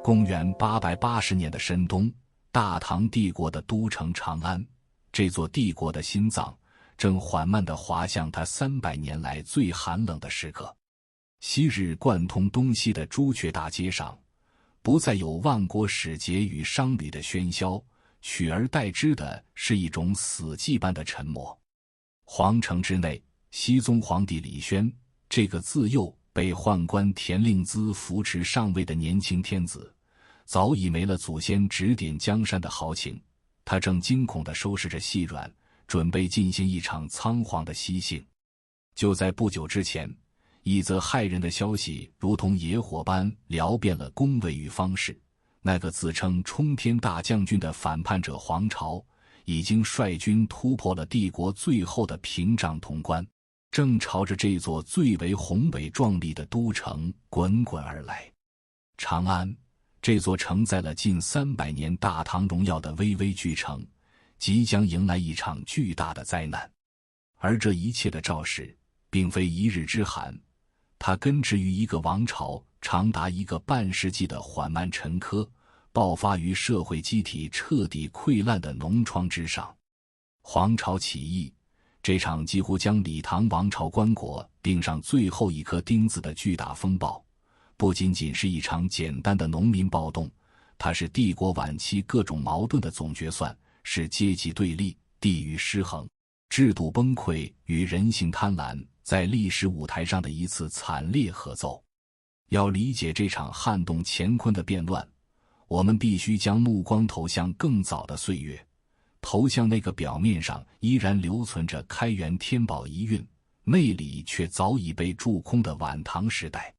公元880年的深冬，大唐帝国的都城长安，这座帝国的心脏，正缓慢地滑向它300年来最寒冷的时刻。昔日贯通东西的朱雀大街上，不再有万国使节与商旅的喧嚣，取而代之的是一种死寂般的沉默。皇城之内，熹宗皇帝李轩，这个自幼被宦官田令孜扶持上位的年轻天子，早已没了祖先指点江山的豪情，他正惊恐地收拾着细软，准备进行一场仓皇的西行。就在不久之前，一则骇人的消息如同野火般燎遍了宫闱与方士，那个自称冲天大将军的反叛者黄巢，已经率军突破了帝国最后的屏障潼关，正朝着这座最为宏伟壮丽的都城滚滚而来。长安，这座承载了近300年大唐荣耀的巍巍巨城，即将迎来一场巨大的灾难。而这一切的肇事，并非一日之寒，它根植于一个王朝长达1个半世纪的缓慢沉疴，爆发于社会机体彻底溃烂的脓疮之上。黄巢起义，这场几乎将李唐王朝棺椁钉上最后一颗钉子的巨大风暴，不仅仅是一场简单的农民暴动，它是帝国晚期各种矛盾的总决算，是阶级对立、地域失衡、制度崩溃与人性贪婪在历史舞台上的一次惨烈合奏。要理解这场撼动乾坤的变乱，我们必须将目光投向更早的岁月，投向那个表面上依然留存着开元天宝遗韵，内里却早已被蛀空的晚唐时代。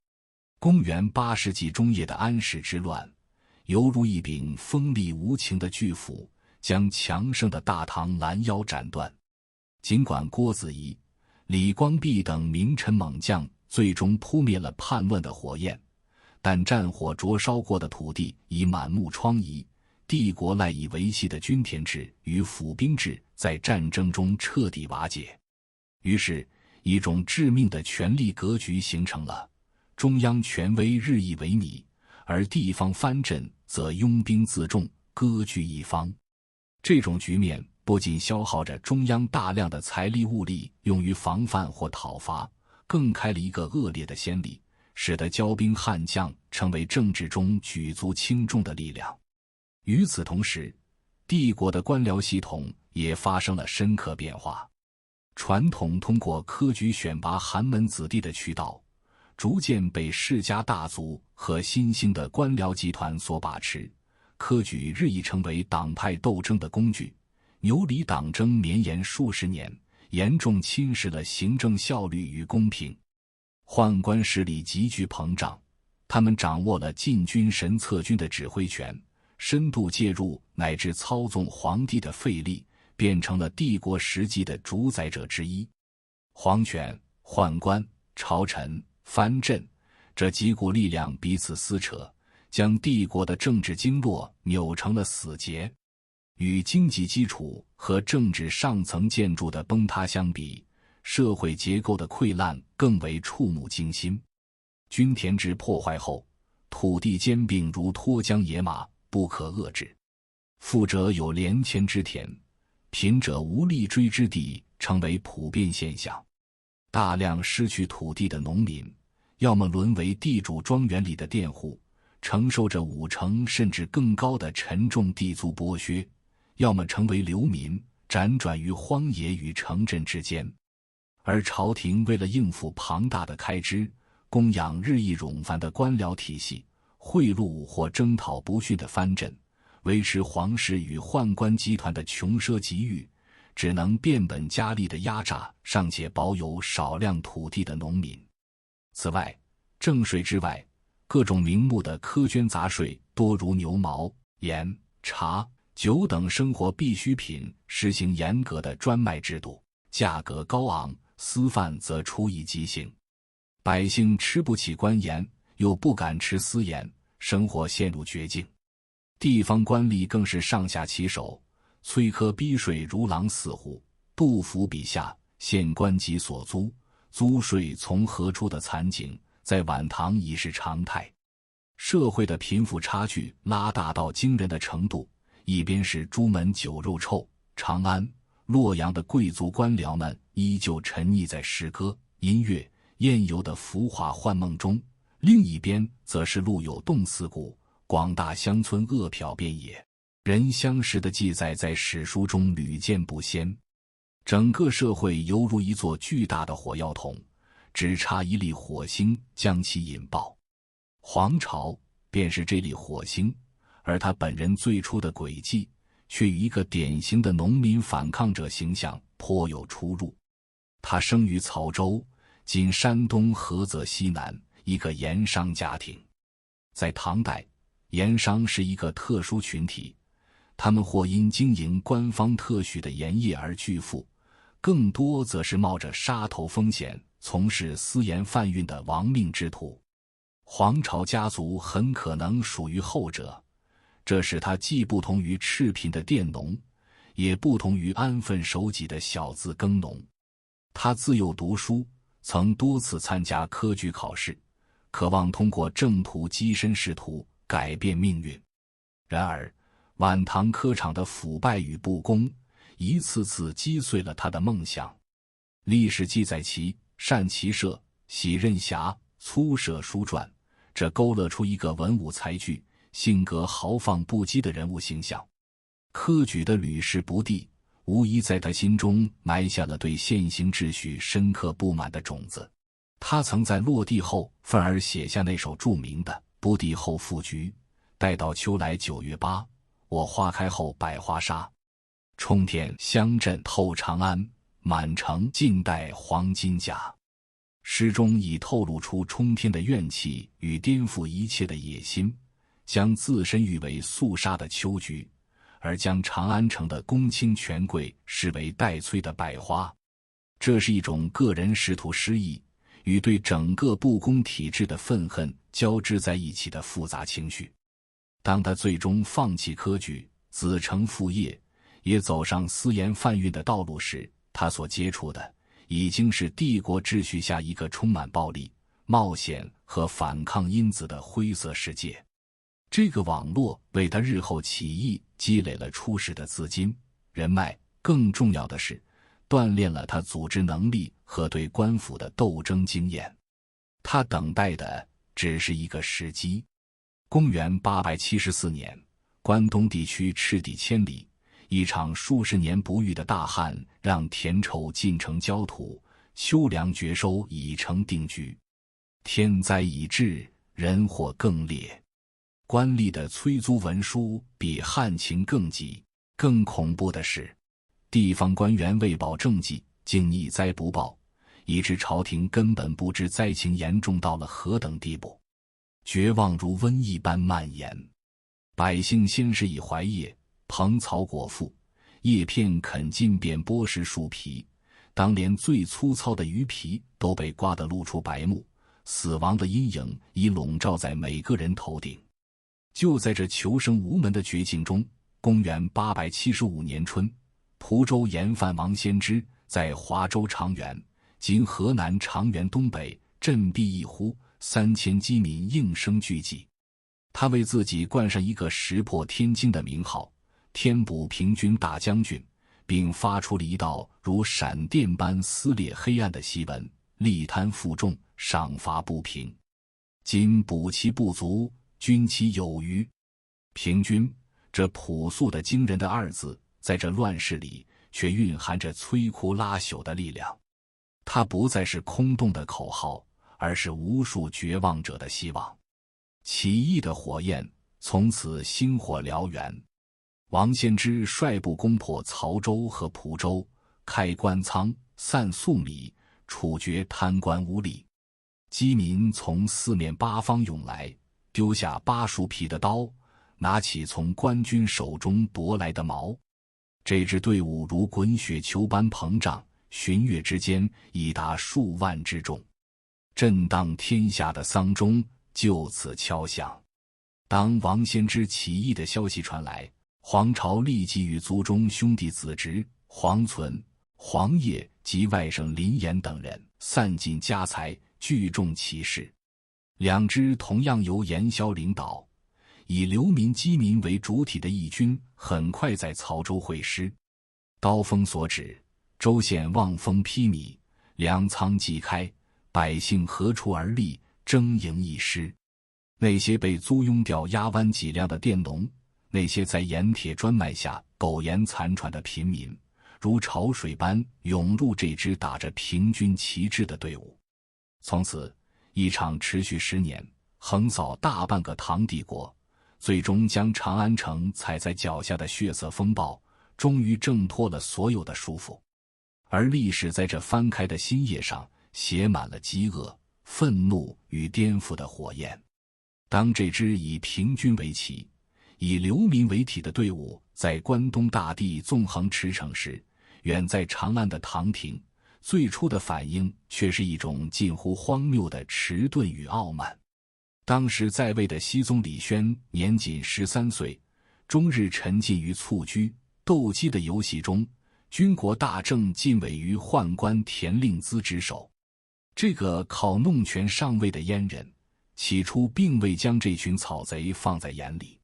公元8世纪中叶的安史之乱，犹如一柄锋利无情的巨斧，将强盛的大唐拦腰斩断。尽管郭子仪、李光弼等名臣猛将最终扑灭了叛乱的火焰，但战火灼烧过的土地已满目疮痍，帝国赖以维系的均田制与府兵制在战争中彻底瓦解。于是，一种致命的权力格局形成了：中央权威日益萎靡，而地方藩镇则拥兵自重，割据一方。这种局面不仅消耗着中央大量的财力物力用于防范或讨伐，更开了一个恶劣的先例，使得骄兵悍将成为政治中举足轻重的力量。与此同时，帝国的官僚系统也发生了深刻变化。传统通过科举选拔寒门子弟的渠道，逐渐被世家大族和新兴的官僚集团所把持，科举日益成为党派斗争的工具。牛李党争绵延数十年，严重侵蚀了行政效率与公平。宦官势力急剧膨胀，他们掌握了禁军神策军的指挥权，深度介入乃至操纵皇帝的废立，变成了帝国实际的主宰者之一。皇权、宦官、朝臣、藩镇这几股力量彼此撕扯，将帝国的政治经络扭成了死结。与经济基础和政治上层建筑的崩塌相比，社会结构的溃烂更为触目惊心。均田制破坏后，土地兼并如脱缰野马，不可遏制。富者有连千之田，贫者无力追之地，成为普遍现象。大量失去土地的农民，要么沦为地主庄园里的佃户，承受着5成甚至更高的沉重地租剥削，要么成为流民，辗转于荒野与城镇之间。而朝廷为了应付庞大的开支，供养日益冗繁的官僚体系，贿赂或征讨不逊的藩镇，维持皇室与宦官集团的穷奢极欲，只能变本加厉地压榨尚且保有少量土地的农民。此外，正税之外，各种名目的苛捐杂税多如牛毛、盐、茶、酒等生活必需品实行严格的专卖制度，价格高昂，私贩则处以极刑。百姓吃不起官盐，又不敢吃私盐，生活陷入绝境。地方官吏更是上下其手，催苛逼税如狼似虎。杜甫笔下县官及所租，租税从何出的惨景，在晚唐已是常态。社会的贫富差距拉大到惊人的程度，一边是朱门酒肉臭，长安、洛阳的贵族官僚们依旧沉溺在诗歌、音乐、宴游的浮华幻梦中，另一边则是路有冻死骨，广大乡村饿殍遍野，人相食的记载在史书中屡见不鲜。整个社会犹如一座巨大的火药桶，只差一粒火星将其引爆。黄巢便是这粒火星，而他本人最初的轨迹却与一个典型的农民反抗者形象颇有出入。他生于曹州，今山东菏泽西南一个盐商家庭。在唐代，盐商是一个特殊群体，他们或因经营官方特许的盐业而巨富，更多则是冒着杀头风险从事私盐贩运的亡命之徒。黄巢家族很可能属于后者，这使他既不同于赤贫的佃农，也不同于安分守己的小资耕农。他自幼读书，曾多次参加科举考试，渴望通过正途跻身仕途，改变命运。然而晚唐科场的腐败与不公一次次击碎了他的梦想。历史记载其善骑射，喜任侠，粗涉书传，这勾勒出一个文武才具、性格豪放不羁的人物形象。科举的屡试不第，无疑在他心中埋下了对现行秩序深刻不满的种子。他曾在落地后愤而写下那首著名的“不第后复菊，待到秋来9月8，我花开后百花杀。冲天香阵透长安，满城尽带黄金甲”。诗中已透露出冲天的怨气与颠覆一切的野心，将自身誉为肃杀的秋菊，而将长安城的公卿权贵视为待催的百花。这是一种个人仕途失意与对整个不公体制的愤恨交织在一起的复杂情绪。当他最终放弃科举，子承父业，也走上私盐贩运的道路时，他所接触的已经是帝国秩序下一个充满暴力、冒险和反抗因子的灰色世界。这个网络为他日后起义积累了初始的资金、人脉，更重要的是锻炼了他组织能力和对官府的斗争经验。他等待的只是一个时机。公元874年，关东地区赤地千里，一场数十年不遇的大旱让田畴尽成焦土，秋粮绝收已成定局。天灾已至，人祸更烈。官吏的催租文书比旱情更急。更恐怖的是，地方官员为保政绩，竟逆灾不报，以致朝廷根本不知灾情严重到了何等地步。绝望如瘟疫般蔓延，百姓先是以槐叶、蓬草果腹，叶片啃尽便剥食树皮，当连最粗糙的鱼皮都被刮得露出白目，死亡的阴影已笼罩在每个人头顶。就在这求生无门的绝境中，公元875年春，蒲州盐贩王先知在华州长垣（今河南长垣东北）振臂一呼，3000饥民应声聚集。他为自己冠上一个石破天惊的名号——天补平军大将军，并发出了一道如闪电般撕裂黑暗的檄文：力贪负重，赏罚不平。今补其不足，军其有余。平均，这朴素的惊人的二字，在这乱世里却蕴含着摧枯拉朽的力量。它不再是空洞的口号，而是无数绝望者的希望。起义的火焰从此星火燎原。王献之率部攻破曹州和蒲州，开官仓，散粟米，处决贪官污吏。饥民从四面八方涌来，丢下扒树皮的刀，拿起从官军手中夺来的矛。这支队伍如滚雪球般膨胀，旬月之间已达数万之众。震荡天下的丧钟就此敲响。当王先知起义的消息传来，黄巢立即与族中兄弟子侄黄存、黄业及外甥林岩等人散尽家财，聚众起事。两支同样由严萧领导，以流民饥民为主体的义军很快在曹州会师。刀锋所指，州县望风披靡，粮仓既开，百姓何处而立，争营一师。那些被租庸调压弯脊梁的佃农，那些在盐铁专卖下苟延残喘的贫民，如潮水般涌入这支打着平均旗帜的队伍。从此，一场持续10年、横扫大半个唐帝国，最终将长安城踩在脚下的血色风暴，终于挣脱了所有的束缚。而历史在这翻开的新页上写满了饥饿、愤怒与颠覆的火焰。当这支以平均为旗、以流民为体的队伍在关东大地纵横驰骋时，远在长安的唐廷最初的反应却是一种近乎荒谬的迟钝与傲慢。当时在位的熹宗李轩年仅13岁，终日沉浸于蹴鞠、斗鸡的游戏中，军国大政尽委于宦官田令孜之手。这个靠弄权上位的阉人，起初并未将这群草贼放在眼里。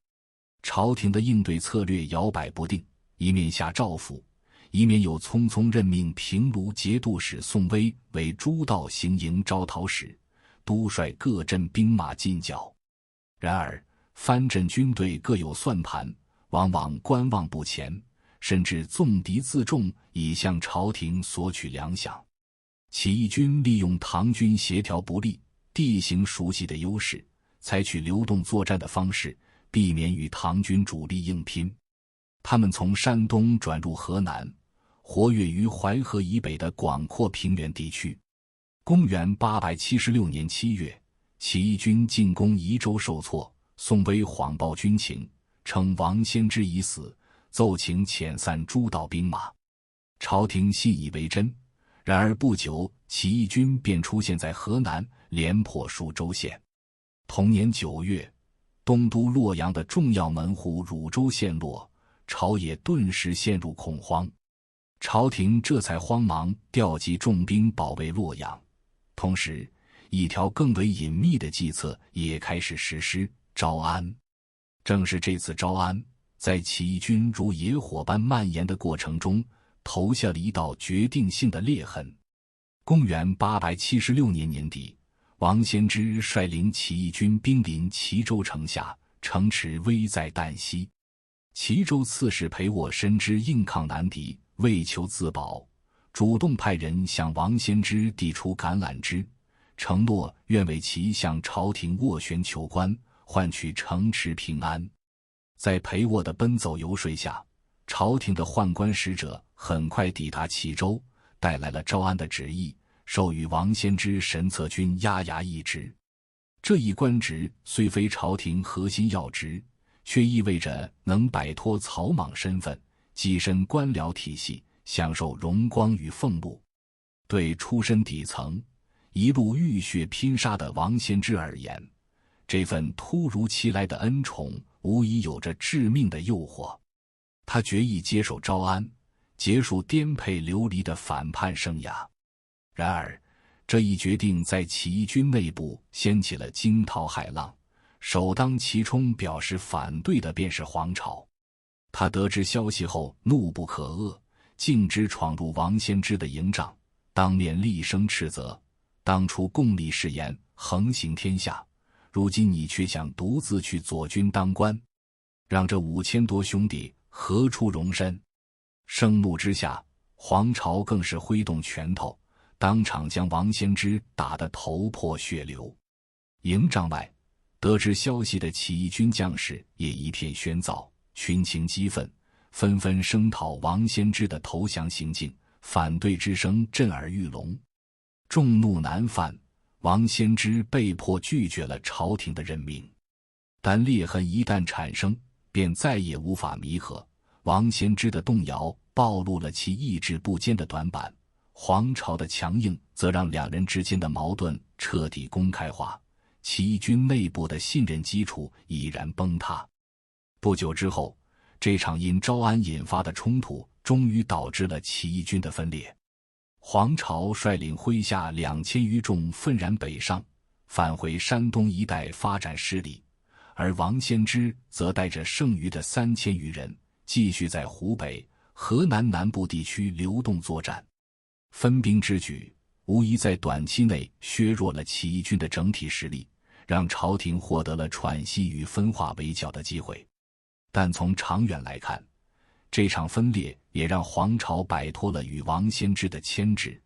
朝廷的应对策略摇摆不定，一面下诏赋，一面又匆匆任命平卢节度使宋威为诸道行营招讨使，督率各镇兵马进剿。然而藩镇军队各有算盘，往往观望不前，甚至纵敌自重，以向朝廷索取粮饷。起义军利用唐军协调不力、地形熟悉的优势，采取流动作战的方式，避免与唐军主力硬拼。他们从山东转入河南，活跃于淮河以北的广阔平原地区。公元876年7月，起义军进攻宜州受挫，宋威谎报军情，称王先知已死，奏请遣散诸道兵马。朝廷信以为真，然而不久，起义军便出现在河南，连破数州县。同年9月，东都洛阳的重要门户汝州陷落，朝野顿时陷入恐慌。朝廷这才慌忙调集重兵保卫洛阳，同时一条更为隐秘的计策也开始实施——招安。正是这次招安，在起义军如野火般蔓延的过程中，投下了一道决定性的裂痕。公元876年年底，王先知率领起义军兵临齐州城下，城池危在旦夕。齐州刺史裴沃深知硬抗难敌，为求自保，主动派人向王先知递出橄榄枝，承诺愿为其向朝廷斡旋求官，换取城池平安。在裴沃的奔走游说下，朝廷的宦官使者很快抵达齐州，带来了招安的旨意，授予王先知神策军押牙一职。这一官职虽非朝廷核心要职，却意味着能摆脱草莽身份，跻身官僚体系，享受荣光与俸禄。对出身底层、一路浴血拼杀的王先知而言，这份突如其来的恩宠无疑有着致命的诱惑。他决意接受招安，结束颠沛流离的反叛生涯。然而，这一决定在起义军内部掀起了惊涛骇浪，首当其冲表示反对的便是黄巢。他得知消息后怒不可遏，径直闯入王先知的营帐，当面厉声斥责：当初共立誓言，横行天下，如今你却想独自去左军当官，让这5000多兄弟何处容身？盛怒之下，黄巢更是挥动拳头，当场将王先知打得头破血流。营帐外，得知消息的起义军将士也一片喧噪，群情激愤，纷纷声讨王先知的投降行径，反对之声震耳欲聋。众怒难犯，王先知被迫拒绝了朝廷的任命。但裂痕一旦产生，便再也无法弥合。王先知的动摇暴露了其意志不坚的短板，黄巢的强硬则让两人之间的矛盾彻底公开化，起义军内部的信任基础已然崩塌。不久之后，这场因招安引发的冲突终于导致了起义军的分裂。黄巢率领麾下2000余众愤然北上，返回山东一带发展势力，而王先知则带着剩余的3000余人，继续在湖北、河南南部地区流动作战。分兵之举无疑在短期内削弱了起义军的整体实力，让朝廷获得了喘息与分化围剿的机会。但从长远来看，这场分裂也让黄巢摆脱了与王先知的牵制，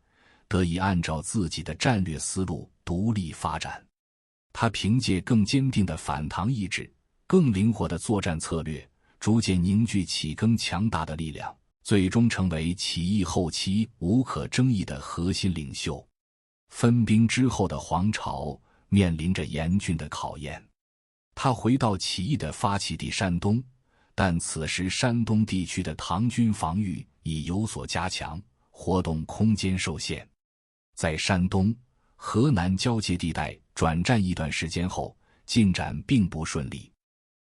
得以按照自己的战略思路独立发展。他凭借更坚定的反唐意志、更灵活的作战策略，逐渐凝聚起更强大的力量，最终成为起义后期无可争议的核心领袖。分兵之后的黄巢面临着严峻的考验，他回到起义的发起地山东，但此时山东地区的唐军防御已有所加强，活动空间受限。在山东、河南交界地带转战一段时间后，进展并不顺利。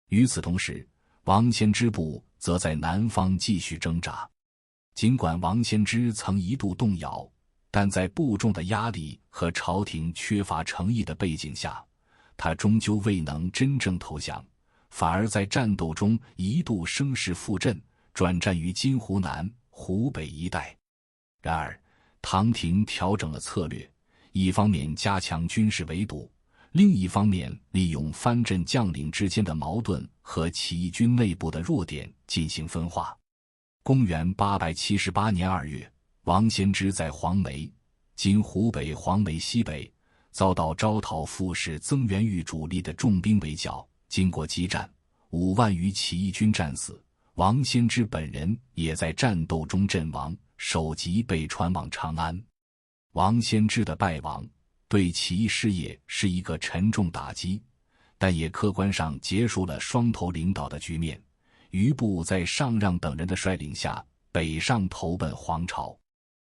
与此同时，王先之部则在南方继续挣扎。尽管王先之曾一度动摇，但在部众的压力和朝廷缺乏诚意的背景下，他终究未能真正投降，反而在战斗中一度声势复振，转战于今湖南、湖北一带。然而，唐廷调整了策略，一方面加强军事围堵，另一方面利用藩镇将领之间的矛盾和起义军内部的弱点进行分化。公元878年2月，王先之在黄梅（今湖北黄梅西北）遭到招讨副使曾元玉主力的重兵围剿，经过激战，5万余起义军战死，王先之本人也在战斗中阵亡，首级被传往长安。王先之的败亡对起义事业是一个沉重打击，但也客观上结束了双头领导的局面。余部在上让等人的率领下北上投奔黄巢。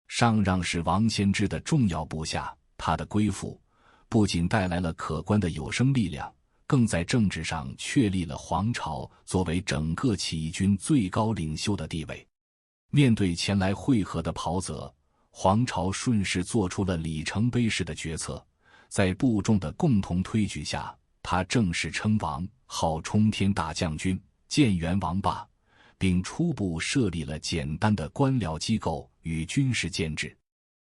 上让是王先之的重要部下，他的归附不仅带来了可观的有生力量，更在政治上确立了黄巢作为整个起义军最高领袖的地位。面对前来会合的袍泽，黄巢顺势做出了里程碑式的决策，在部众的共同推举下，他正式称王，号冲天大将军，建元王霸，并初步设立了简单的官僚机构与军事建制。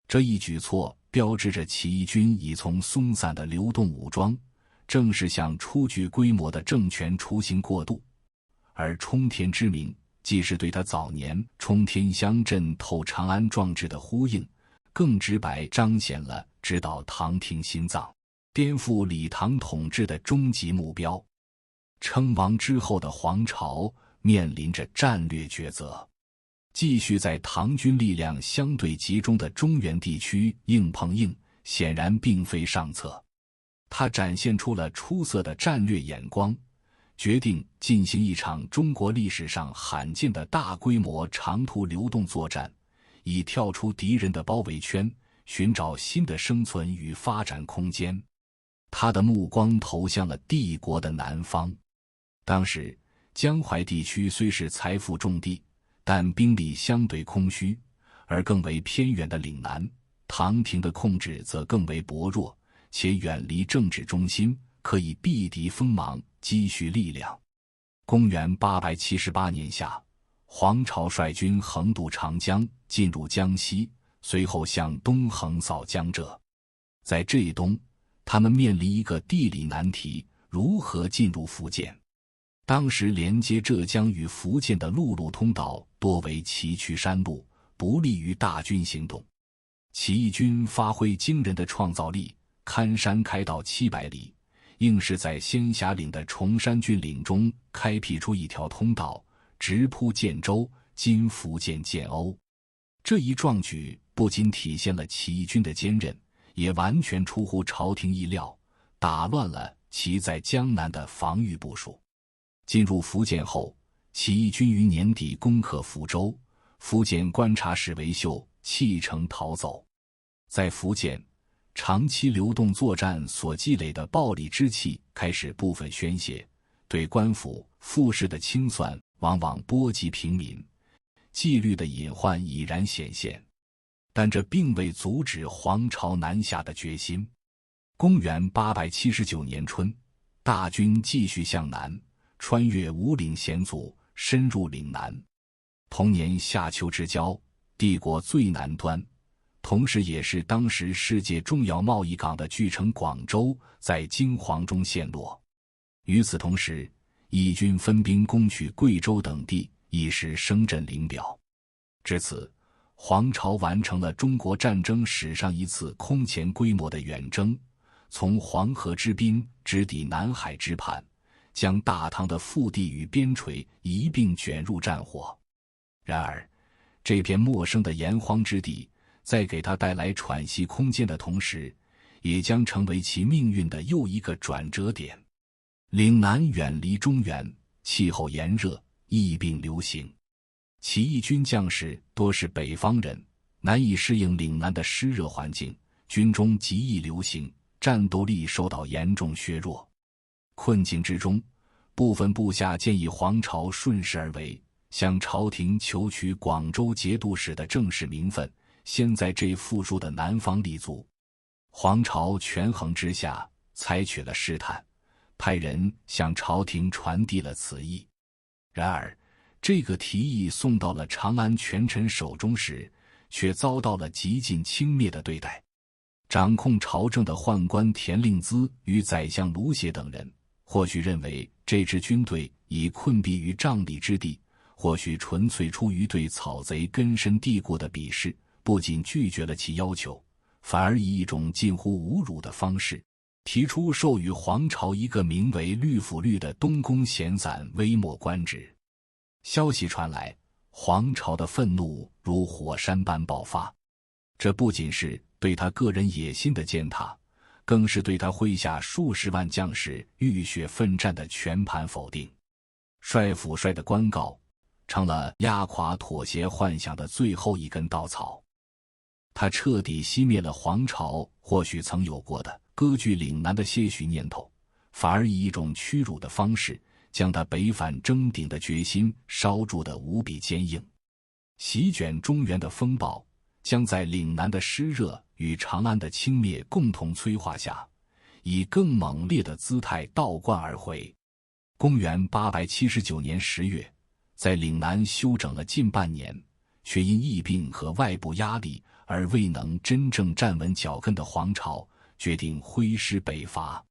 这一举措标志着起义军已从松散的流动武装正式向初具规模的政权雏形过渡。而冲天之名既是对他早年冲天乡镇透长安壮志的呼应，更直白彰显了直捣唐廷心脏、颠覆李唐统治的终极目标。称王之后的黄巢面临着战略抉择，继续在唐军力量相对集中的中原地区硬碰硬，显然并非上策。他展现出了出色的战略眼光，决定进行一场中国历史上罕见的大规模长途流动作战，以跳出敌人的包围圈，寻找新的生存与发展空间。他的目光投向了帝国的南方。当时江淮地区虽是财富重地，但兵力相对空虚，而更为偏远的岭南，唐廷的控制则更为薄弱，且远离政治中心，可以避敌锋芒，积蓄力量。公元878年夏，黄巢率军横渡长江，进入江西，随后向东横扫江浙。在这一冬，他们面临一个地理难题：如何进入福建？当时连接浙江与福建的陆路通道多为崎岖山路，不利于大军行动。起义军发挥惊人的创造力，勘山开道700里，硬是在仙霞岭的崇山峻岭中开辟出一条通道，直扑建州（今福建建瓯）。这一壮举不仅体现了起义军的坚韧，也完全出乎朝廷意料，打乱了其在江南的防御部署。进入福建后，起义军于年底攻克福州，福建观察使韦秀弃城逃走。在福建，长期流动作战所积累的暴戾之气开始部分宣泄，对官府复士的清算往往波及平民，纪律的隐患已然显现。但这并未阻止黄巢南下的决心。公元879年春，大军继续向南，穿越五岭险阻，深入岭南。同年夏秋之交，帝国最南端，同时也是当时世界重要贸易港的巨城广州，在惊惶中陷落。与此同时，义军分兵攻取贵州等地，一时声震灵表。至此，黄巢完成了中国战争史上一次空前规模的远征，从黄河之滨直抵南海之畔，将大唐的腹地与边陲一并卷入战火。然而，这片陌生的炎荒之地，在给他带来喘息空间的同时，也将成为其命运的又一个转折点。岭南远离中原，气候炎热，疫病流行。起义军将士多是北方人，难以适应岭南的湿热环境，军中疾疫流行，战斗力受到严重削弱。困境之中，部分部下建议黄巢顺势而为，向朝廷求取广州节度使的正式名分，先在这富庶的南方立足。黄巢权衡之下，采取了试探，派人向朝廷传递了此意。然而，这个提议送到了长安权臣手中时，却遭到了极尽轻蔑的对待。掌控朝政的宦官田令孜与宰相卢协等人，或许认为这支军队已困毙于瘴疠之地，或许纯粹出于对草贼根深蒂固的鄙视，不仅拒绝了其要求，反而以一种近乎侮辱的方式，提出授予黄巢一个名为律府律的东宫闲散微末官职。消息传来，黄巢的愤怒如火山般爆发。这不仅是对他个人野心的践踏，更是对他麾下数十万将士浴血奋战的全盘否定。帅府帅的官告，成了压垮妥协幻想的最后一根稻草。他彻底熄灭了黄巢或许曾有过的割据岭南的些许念头，反而以一种屈辱的方式，将他北返争鼎的决心烧铸得无比坚硬。席卷中原的风暴，将在岭南的湿热与长安的轻蔑共同催化下，以更猛烈的姿态倒灌而回。公元879年10月，在岭南休整了近半年，却因疫病和外部压力而未能真正站稳脚跟的黄巢，决定挥师北伐。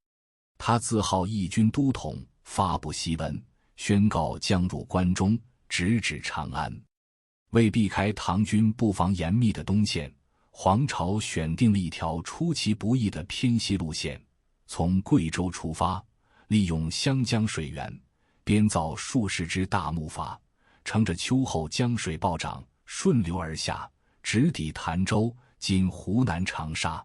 他自号义军都统，发布檄文，宣告将入关中，直指长安。为避开唐军布防严密的东线，黄巢选定了一条出其不意的偏西路线，从贵州出发，利用湘江水源，编造数十只大木筏，乘着秋后江水暴涨，顺流而下，直抵潭州（今湖南长沙）。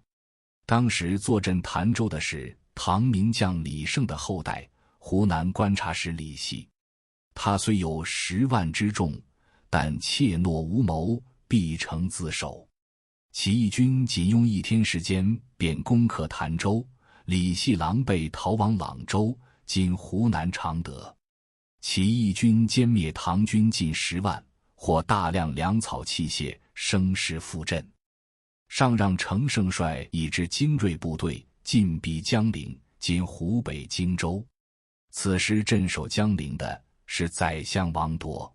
当时坐镇潭州的是唐名将李胜的后代，湖南观察使李系。他虽有10万之众，但怯懦无谋，必成自守。起义军仅用1天时间便攻克潭州，李系狼狈逃往朗州（今湖南常德）。起义军歼灭唐军近10万，获大量粮草器械，声势复振。上让程胜率一支精锐部队进逼江陵（今湖北荆州）。此时镇守江陵的是宰相王铎。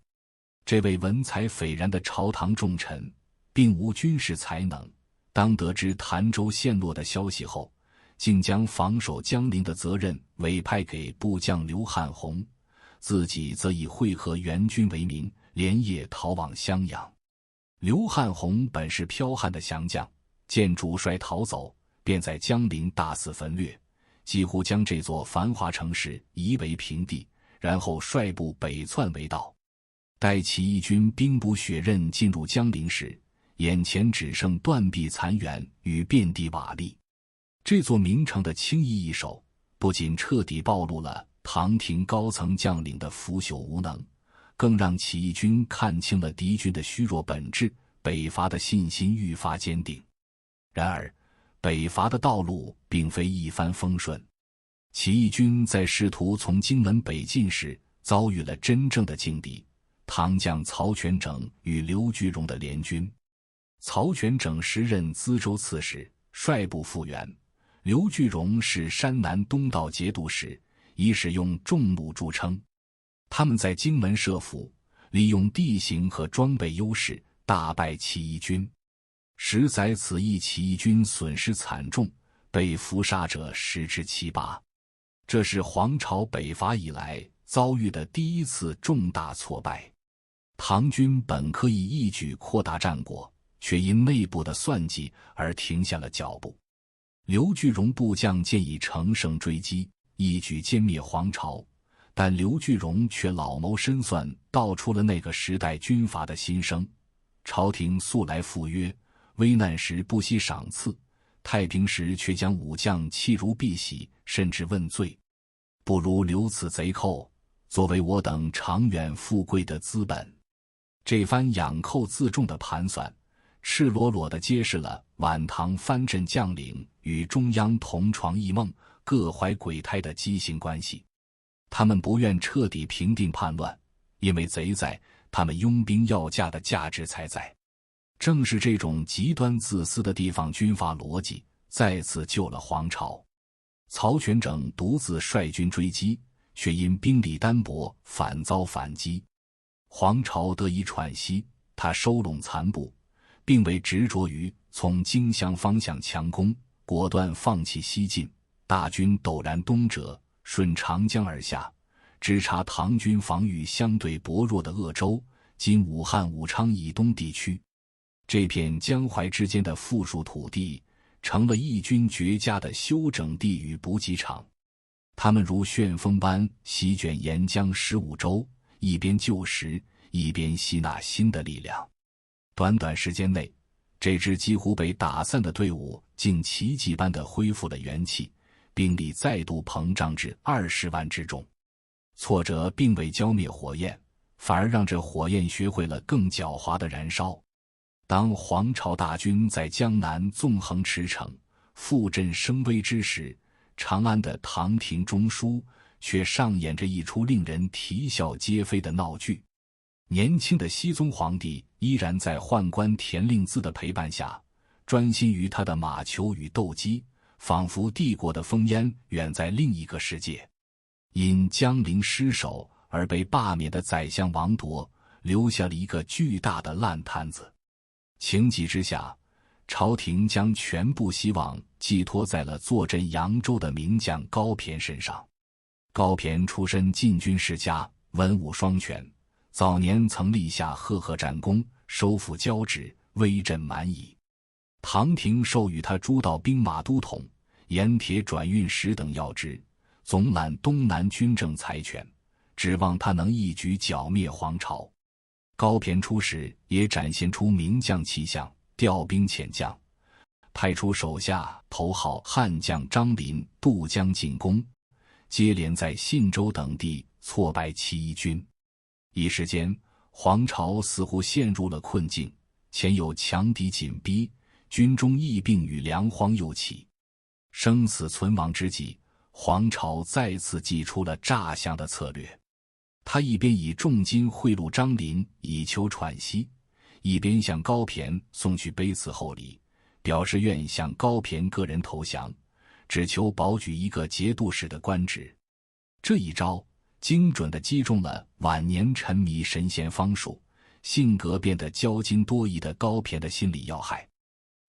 这位文采斐然的朝堂重臣，并无军事才能，当得知潭州陷落的消息后，竟将防守江陵的责任委派给部将刘汉宏，自己则以会合援军为名，连夜逃往襄阳。刘汉宏本是剽悍的降将，见主帅逃走，便在江陵大肆焚掠，几乎将这座繁华城市夷为平地，然后率部北窜为道。待起义军兵不血刃进入江陵时，眼前只剩断壁残垣与遍地瓦砾。这座名城的轻易易手，不仅彻底暴露了唐廷高层将领的腐朽无能，更让起义军看清了敌军的虚弱本质，北伐的信心愈发坚定。然而，北伐的道路并非一帆风顺。起义军在试图从荆门北进时，遭遇了真正的劲敌，唐将曹全整与刘居荣的联军。曹全整时任资州刺史，率部复原，刘巨荣是山南东道节度使，以使用重弩著称。他们在荆门设伏，利用地形和装备优势，大败起义军。实载此役起义军损失惨重，被俘杀者10至7、8。这是黄巢北伐以来遭遇的第一次重大挫败。唐军本可以一举扩大战果，却因内部的算计而停下了脚步。刘巨荣部将建议乘胜追击，一举歼灭黄巢，但刘巨荣却老谋深算，道出了那个时代军阀的心声。朝廷素来附约，危难时不惜赏赐，太平时却将武将弃如敝屣，甚至问罪。不如留此贼寇，作为我等长远富贵的资本。这番养寇自重的盘算，赤裸裸地揭示了晚唐藩镇将领与中央同床异梦、各怀鬼胎的畸形关系。他们不愿彻底平定叛乱，因为贼在，他们拥兵要价的价值才在。正是这种极端自私的地方军阀逻辑，再次救了黄巢。曹全整独自率军追击，却因兵力单薄，反遭反击。黄巢得以喘息，他收拢残部，并未执着于从荆襄方向强攻，果断放弃西进。大军陡然东折，顺长江而下，直插唐军防御相对薄弱的鄂州（今武汉武昌以东地区）。这片江淮之间的富庶土地，成了义军绝佳的休整地与补给场。他们如旋风般席卷沿江15州，一边救时，一边吸纳新的力量。短短时间内，这支几乎被打散的队伍竟奇迹般地恢复了元气，兵力再度膨胀至20万之众。挫折并未浇灭火焰，反而让这火焰学会了更狡猾的燃烧。当黄巢大军在江南纵横驰骋，复振声威之时，长安的唐廷中枢却上演着一出令人啼笑皆非的闹剧。年轻的熹宗皇帝依然在宦官田令孜的陪伴下，专心于他的马球与斗鸡，仿佛帝国的烽烟远在另一个世界。因江陵失守而被罢免的宰相王铎，留下了一个巨大的烂摊子。情急之下，朝廷将全部希望寄托在了坐镇扬州的名将高骈身上。高骈出身禁军世家，文武双全，早年曾立下赫赫战功，收复交趾，威震蛮夷。唐廷授予他诸道兵马都统、盐铁转运使等要职，总揽东南军政财权，指望他能一举剿灭黄巢。高骈出使也展现出名将气象，调兵遣将，派出手下头号悍将张林渡江进攻，接连在信州等地挫败起义军。一时间，黄巢似乎陷入了困境，前有强敌紧逼，军中疫病与粮荒又起，生死存亡之际，黄巢再次祭出了诈降的策略。他一边以重金贿赂张林以求喘息，一边向高骈送去卑辞厚礼，表示愿向高骈个人投降，只求保举一个节度使的官职。这一招精准地击中了晚年沉迷神仙方术、性格变得骄矜多疑的高骈的心理要害。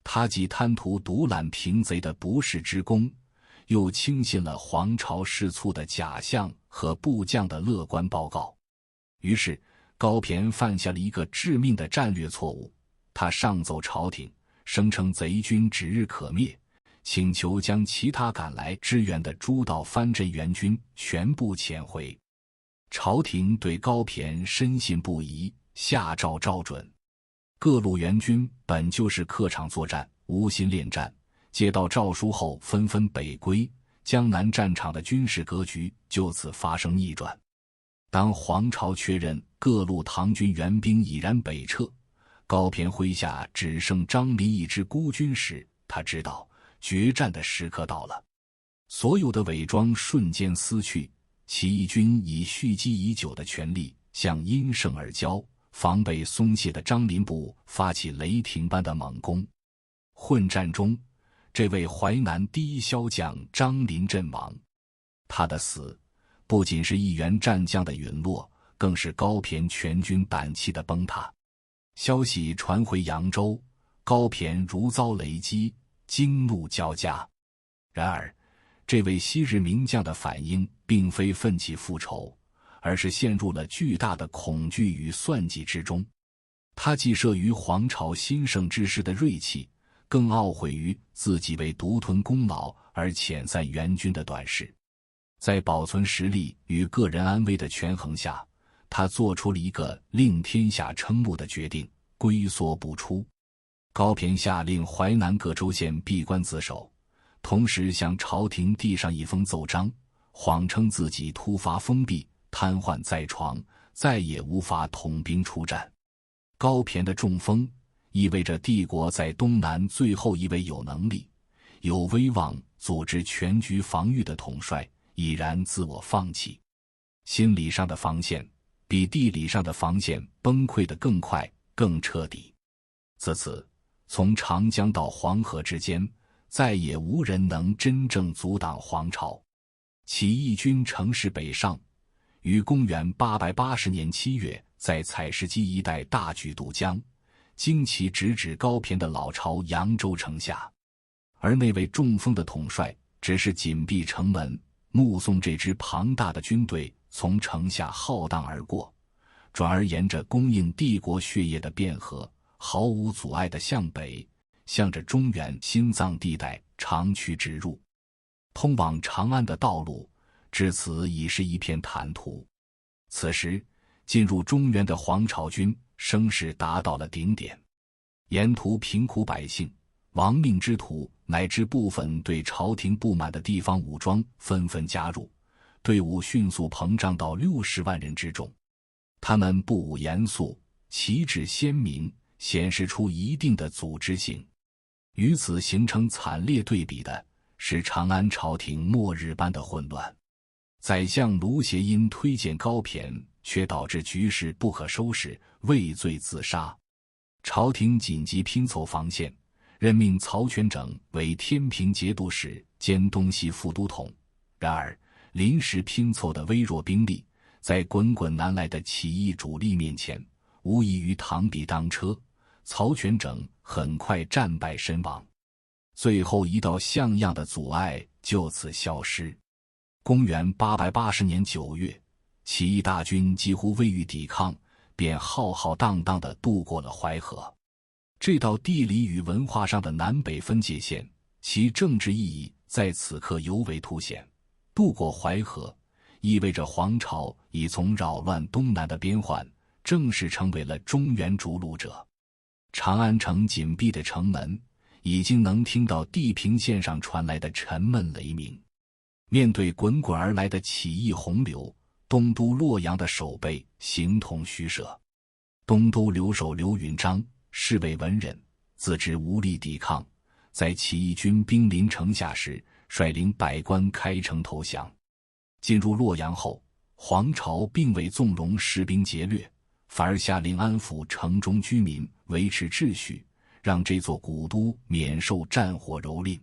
他既贪图独揽平贼的不世之功，又轻信了黄巢士卒的假象和部将的乐观报告。于是高骈犯下了一个致命的战略错误，他上奏朝廷，声称贼军指日可灭，请求将其他赶来支援的诸道藩镇援军全部遣回。朝廷对高骈深信不疑，下诏照准。各路援军本就是客场作战，无心恋战，接到诏书后纷纷北归，江南战场的军事格局就此发生逆转。当黄巢确认各路唐军援兵已然北撤，高骈麾下只剩张林一支孤军时，他知道决战的时刻到了。所有的伪装瞬间撕去，起义军以蓄积已久的全力向因胜而骄、防备松懈的张林部发起雷霆般的猛攻。混战中，这位淮南第一骁将张林阵亡。他的死不仅是一员战将的陨落，更是高骈全军胆气的崩塌。消息传回扬州，高骈如遭雷击，惊怒交加。然而这位昔日名将的反应并非奋起复仇，而是陷入了巨大的恐惧与算计之中。他既慑于黄巢兴盛之势的锐气，更懊悔于自己为独吞功劳而遣散援军的短视。在保存实力与个人安危的权衡下，他做出了一个令天下瞠目的决定，龟缩不出。高骈下令淮南各州县闭关自守，同时向朝廷递上一封奏章，谎称自己突发风痹，瘫痪在床，再也无法统兵出战。高骈的中风意味着帝国在东南最后一位有能力、有威望组织全局防御的统帅已然自我放弃。心理上的防线比地理上的防线崩溃得更快更彻底。自此，从长江到黄河之间，再也无人能真正阻挡黄巢。起义军乘势北上，于公元880年7月在采石矶一带大举渡江，旌旗直指高骈的老巢扬州城下。而那位中风的统帅只是紧闭城门，目送这支庞大的军队从城下浩荡而过，转而沿着供应帝国血液的汴河毫无阻碍地向北，向着中原心脏地带长驱直入。通往长安的道路至此已是一片坦途。此时进入中原的黄巢军声势达到了顶点，沿途贫苦百姓、亡命之徒乃至部分对朝廷不满的地方武装纷纷加入，队伍迅速膨胀到60万人之众。他们不武严肃，旗帜鲜明，显示出一定的组织性。与此形成惨烈对比的是长安朝廷末日般的混乱。宰相卢协因推荐高骈，却导致局势不可收拾，畏罪自杀。朝廷紧急拼凑防线，任命曹全整为天平节度使兼东西副都统。然而临时拼凑的微弱兵力在滚滚南来的起义主力面前无异于螳臂当车，曹全整很快战败身亡。最后一道像样的阻碍就此消失。公元880年9月，起义大军几乎未遇抵抗，便浩浩荡荡地渡过了淮河。这道地理与文化上的南北分界线，其政治意义在此刻尤为凸显。渡过淮河意味着黄巢已从扰乱东南的边患正式成为了中原逐鹿者。长安城紧闭的城门已经能听到地平线上传来的沉闷雷鸣。面对滚滚而来的起义洪流，东都洛阳的守备形同虚设。东都留守刘允章是位文人，自知无力抵抗，在起义军兵临城下时，率领百官开城投降。进入洛阳后，黄巢并未纵容士兵劫掠，反而下令安抚城中居民，维持秩序，让这座古都免受战火蹂躏。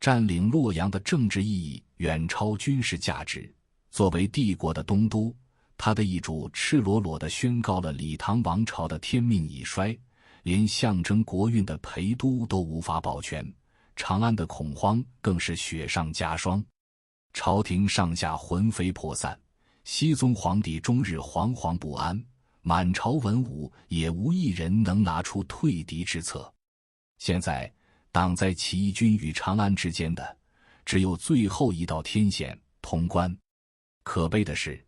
占领洛阳的政治意义远超军事价值。作为帝国的东都，他的遗嘱赤裸裸地宣告了李唐王朝的天命已衰，连象征国运的陪都都无法保全，长安的恐慌更是雪上加霜。朝廷上下魂飞魄散，熹宗皇帝终日惶惶不安，满朝文武也无一人能拿出退敌之策。现在挡在起义军与长安之间的只有最后一道天线——潼关。可悲的是，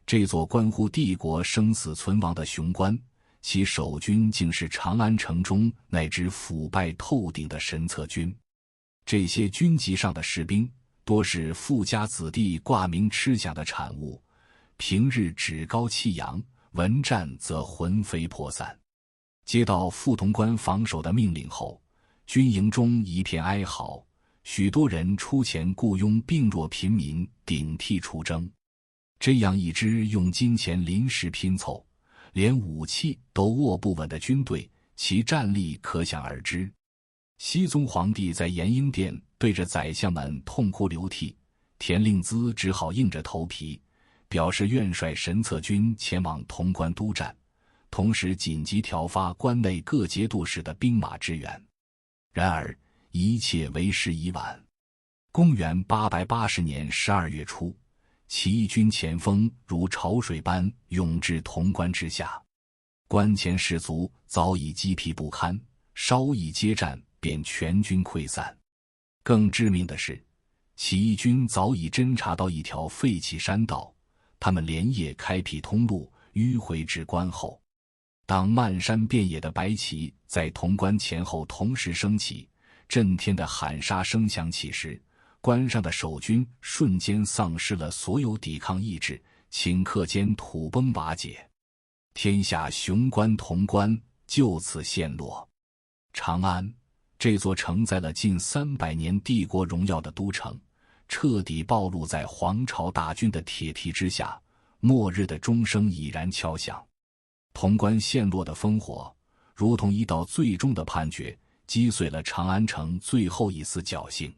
这座关乎帝国生死存亡的雄关，其守军竟是长安城中那支腐败透顶的神策军。这些军籍上的士兵多是富家子弟挂名吃饷的产物，平日趾高气扬，闻战则魂飞魄散。接到赴潼关防守的命令后，军营中一片哀嚎，许多人出钱雇佣病弱贫民顶替出征。这样一支用金钱临时拼凑，连武器都握不稳的军队，其战力可想而知。熹宗皇帝在延英殿对着宰相们痛哭流涕，田令孜只好硬着头皮，表示愿率神策军前往潼关督战，同时紧急调发关内各节度使的兵马支援。然而一切为时已晚。公元880年12月初，起义军前锋如潮水般涌至潼关之下，关前士卒早已积疲不堪，稍一接战便全军溃散。更致命的是，起义军早已侦察到一条废弃山道，他们连夜开辟通路，迂回至关后。当漫山遍野的白旗在潼关前后同时升起，震天的喊杀声响起时，关上的守军瞬间丧失了所有抵抗意志，顷刻间土崩瓦解，天下雄关潼关就此陷落。长安这座承载了近300年帝国荣耀的都城，彻底暴露在黄巢大军的铁蹄之下，末日的钟声已然敲响。潼关陷落的烽火，如同一道最终的判决，击碎了长安城最后一丝侥幸。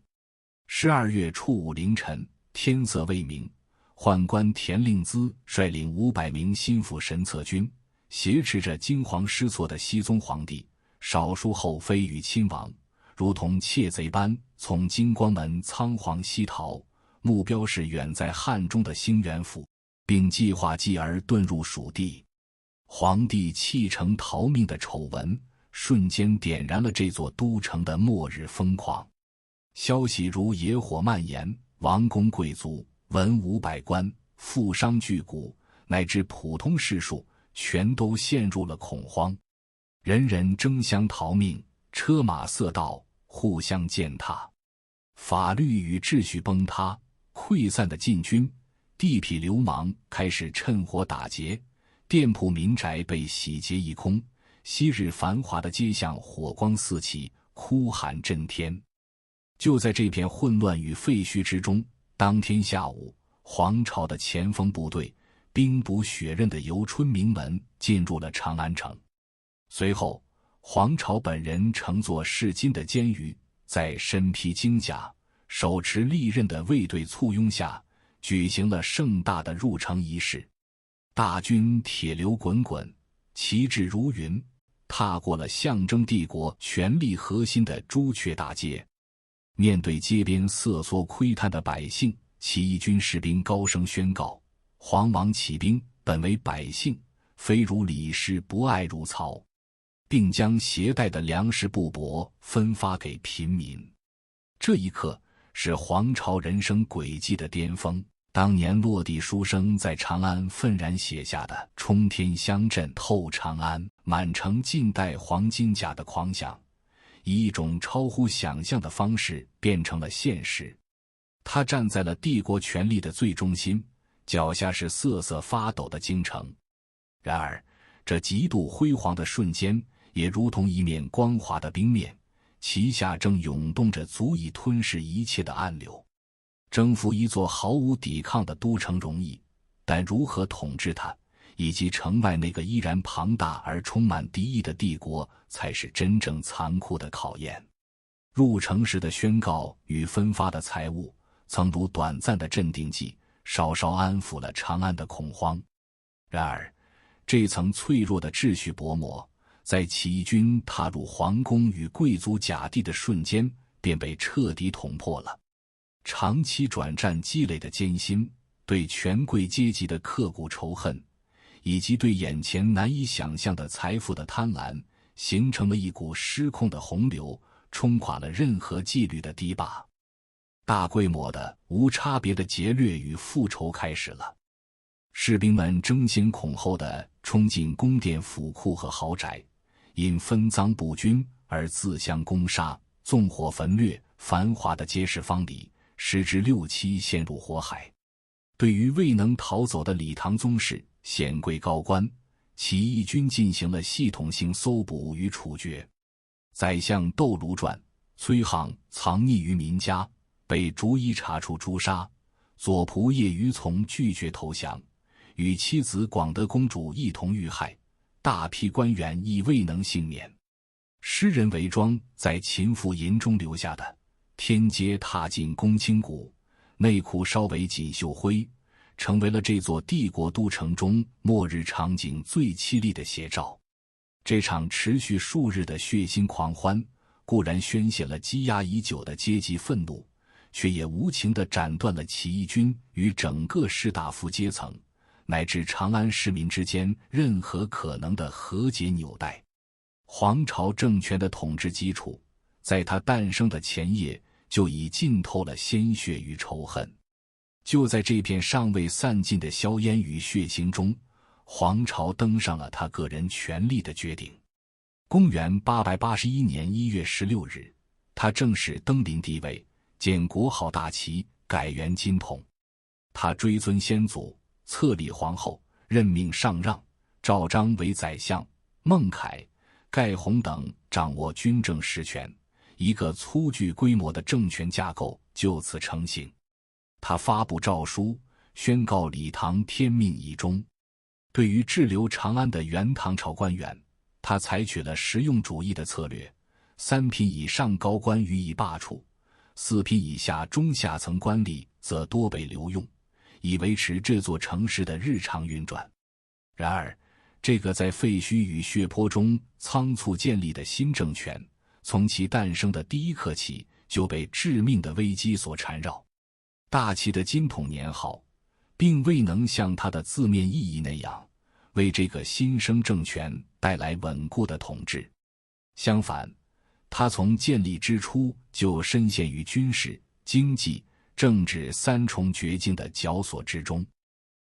12月初5凌晨，天色未明，宦官田令孜率领500名心腹神策军，挟持着惊惶失措的熹宗皇帝，少数后妃与亲王，如同窃贼般从金光门仓皇西逃，目标是远在汉中的兴元府，并计划继而遁入蜀地。皇帝弃城逃命的丑闻瞬间点燃了这座都城的末日疯狂。消息如野火蔓延，王公贵族、文武百官、富商巨贾乃至普通士庶全都陷入了恐慌，人人争相逃命，车马塞道，互相践踏。法律与秩序崩塌，溃散的禁军、地痞流氓开始趁火打劫，店铺民宅被洗劫一空，昔日繁华的街巷火光四起，哭喊震天。就在这片混乱与废墟之中，当天下午，黄巢的前锋部队兵不血刃地由春明门进入了长安城。随后，黄巢本人乘坐市金的监舆，在身披金甲、手持利刃的卫队簇拥下，举行了盛大的入城仪式。大军铁流滚滚，旗帜如云，踏过了象征帝国权力核心的朱雀大街。面对街边瑟缩窥探的百姓，起义军士兵高声宣告：皇王起兵，本为百姓，非如李氏不爱如曹，并将携带的粮食布帛分发给贫民。这一刻是黄巢人生轨迹的巅峰。当年落地书生在长安愤然写下的“冲天香阵透长安，满城尽带黄金甲”的狂想，以一种超乎想象的方式变成了现实。他站在了帝国权力的最中心，脚下是瑟瑟发抖的京城。然而，这极度辉煌的瞬间，也如同一面光滑的冰面，其下正涌动着足以吞噬一切的暗流。征服一座毫无抵抗的都城容易，但如何统治它，以及城外那个依然庞大而充满敌意的帝国，才是真正残酷的考验。入城时的宣告与分发的财物，曾如短暂的镇定剂，稍稍安抚了长安的恐慌。然而，这层脆弱的秩序薄膜，在起义军踏入皇宫与贵族甲地的瞬间，便被彻底捅破了。长期转战积累的艰辛，对权贵阶级的刻骨仇恨，以及对眼前难以想象的财富的贪婪，形成了一股失控的洪流，冲垮了任何纪律的堤坝。大规模的、无差别的劫掠与复仇开始了。士兵们争先恐后地冲进宫殿、府库和豪宅，因分赃不均而自相攻杀，纵火焚掠繁华的街市坊里，使之6、7陷入火海。对于未能逃走的李唐宗室、显贵高官，起义军进行了系统性搜捕与处决。宰相窦卢传、崔沆藏匿于民家，被逐一查处诛杀；左仆射于从拒绝投降，与妻子广德公主一同遇害，大批官员亦未能幸免。诗人韦庄在《秦妇吟》中留下的“天阶踏进宫卿谷，内裤稍为锦绣灰”，成为了这座帝国都城中末日场景最凄厉的写照。这场持续数日的血腥狂欢，固然宣泄了积压已久的阶级愤怒，却也无情地斩断了起义军与整个士大夫阶层乃至长安市民之间任何可能的和解纽带。黄巢政权的统治基础，在它诞生的前夜就已浸透了鲜血与仇恨。就在这片尚未散尽的硝烟与血腥中，黄巢登上了他个人权力的绝顶。公元881年1月16日，他正式登临帝位，建国号大旗，改元金统。他追尊先祖，册立皇后，任命上让，赵章为宰相，孟恺、盖宏等掌握军政实权，一个粗具规模的政权架构就此成型。他发布诏书，宣告李唐天命已终。对于滞留长安的原唐朝官员，他采取了实用主义的策略，3品以上高官予以罢黜，4品以下中下层官吏则多被留用，以维持这座城市的日常运转。然而，这个在废墟与血泊中仓促建立的新政权，从其诞生的第一刻起就被致命的危机所缠绕。大齐的金统年号，并未能像它的字面意义那样，为这个新生政权带来稳固的统治。相反，它从建立之初就深陷于军事、经济、政治3重绝境的绞索之中。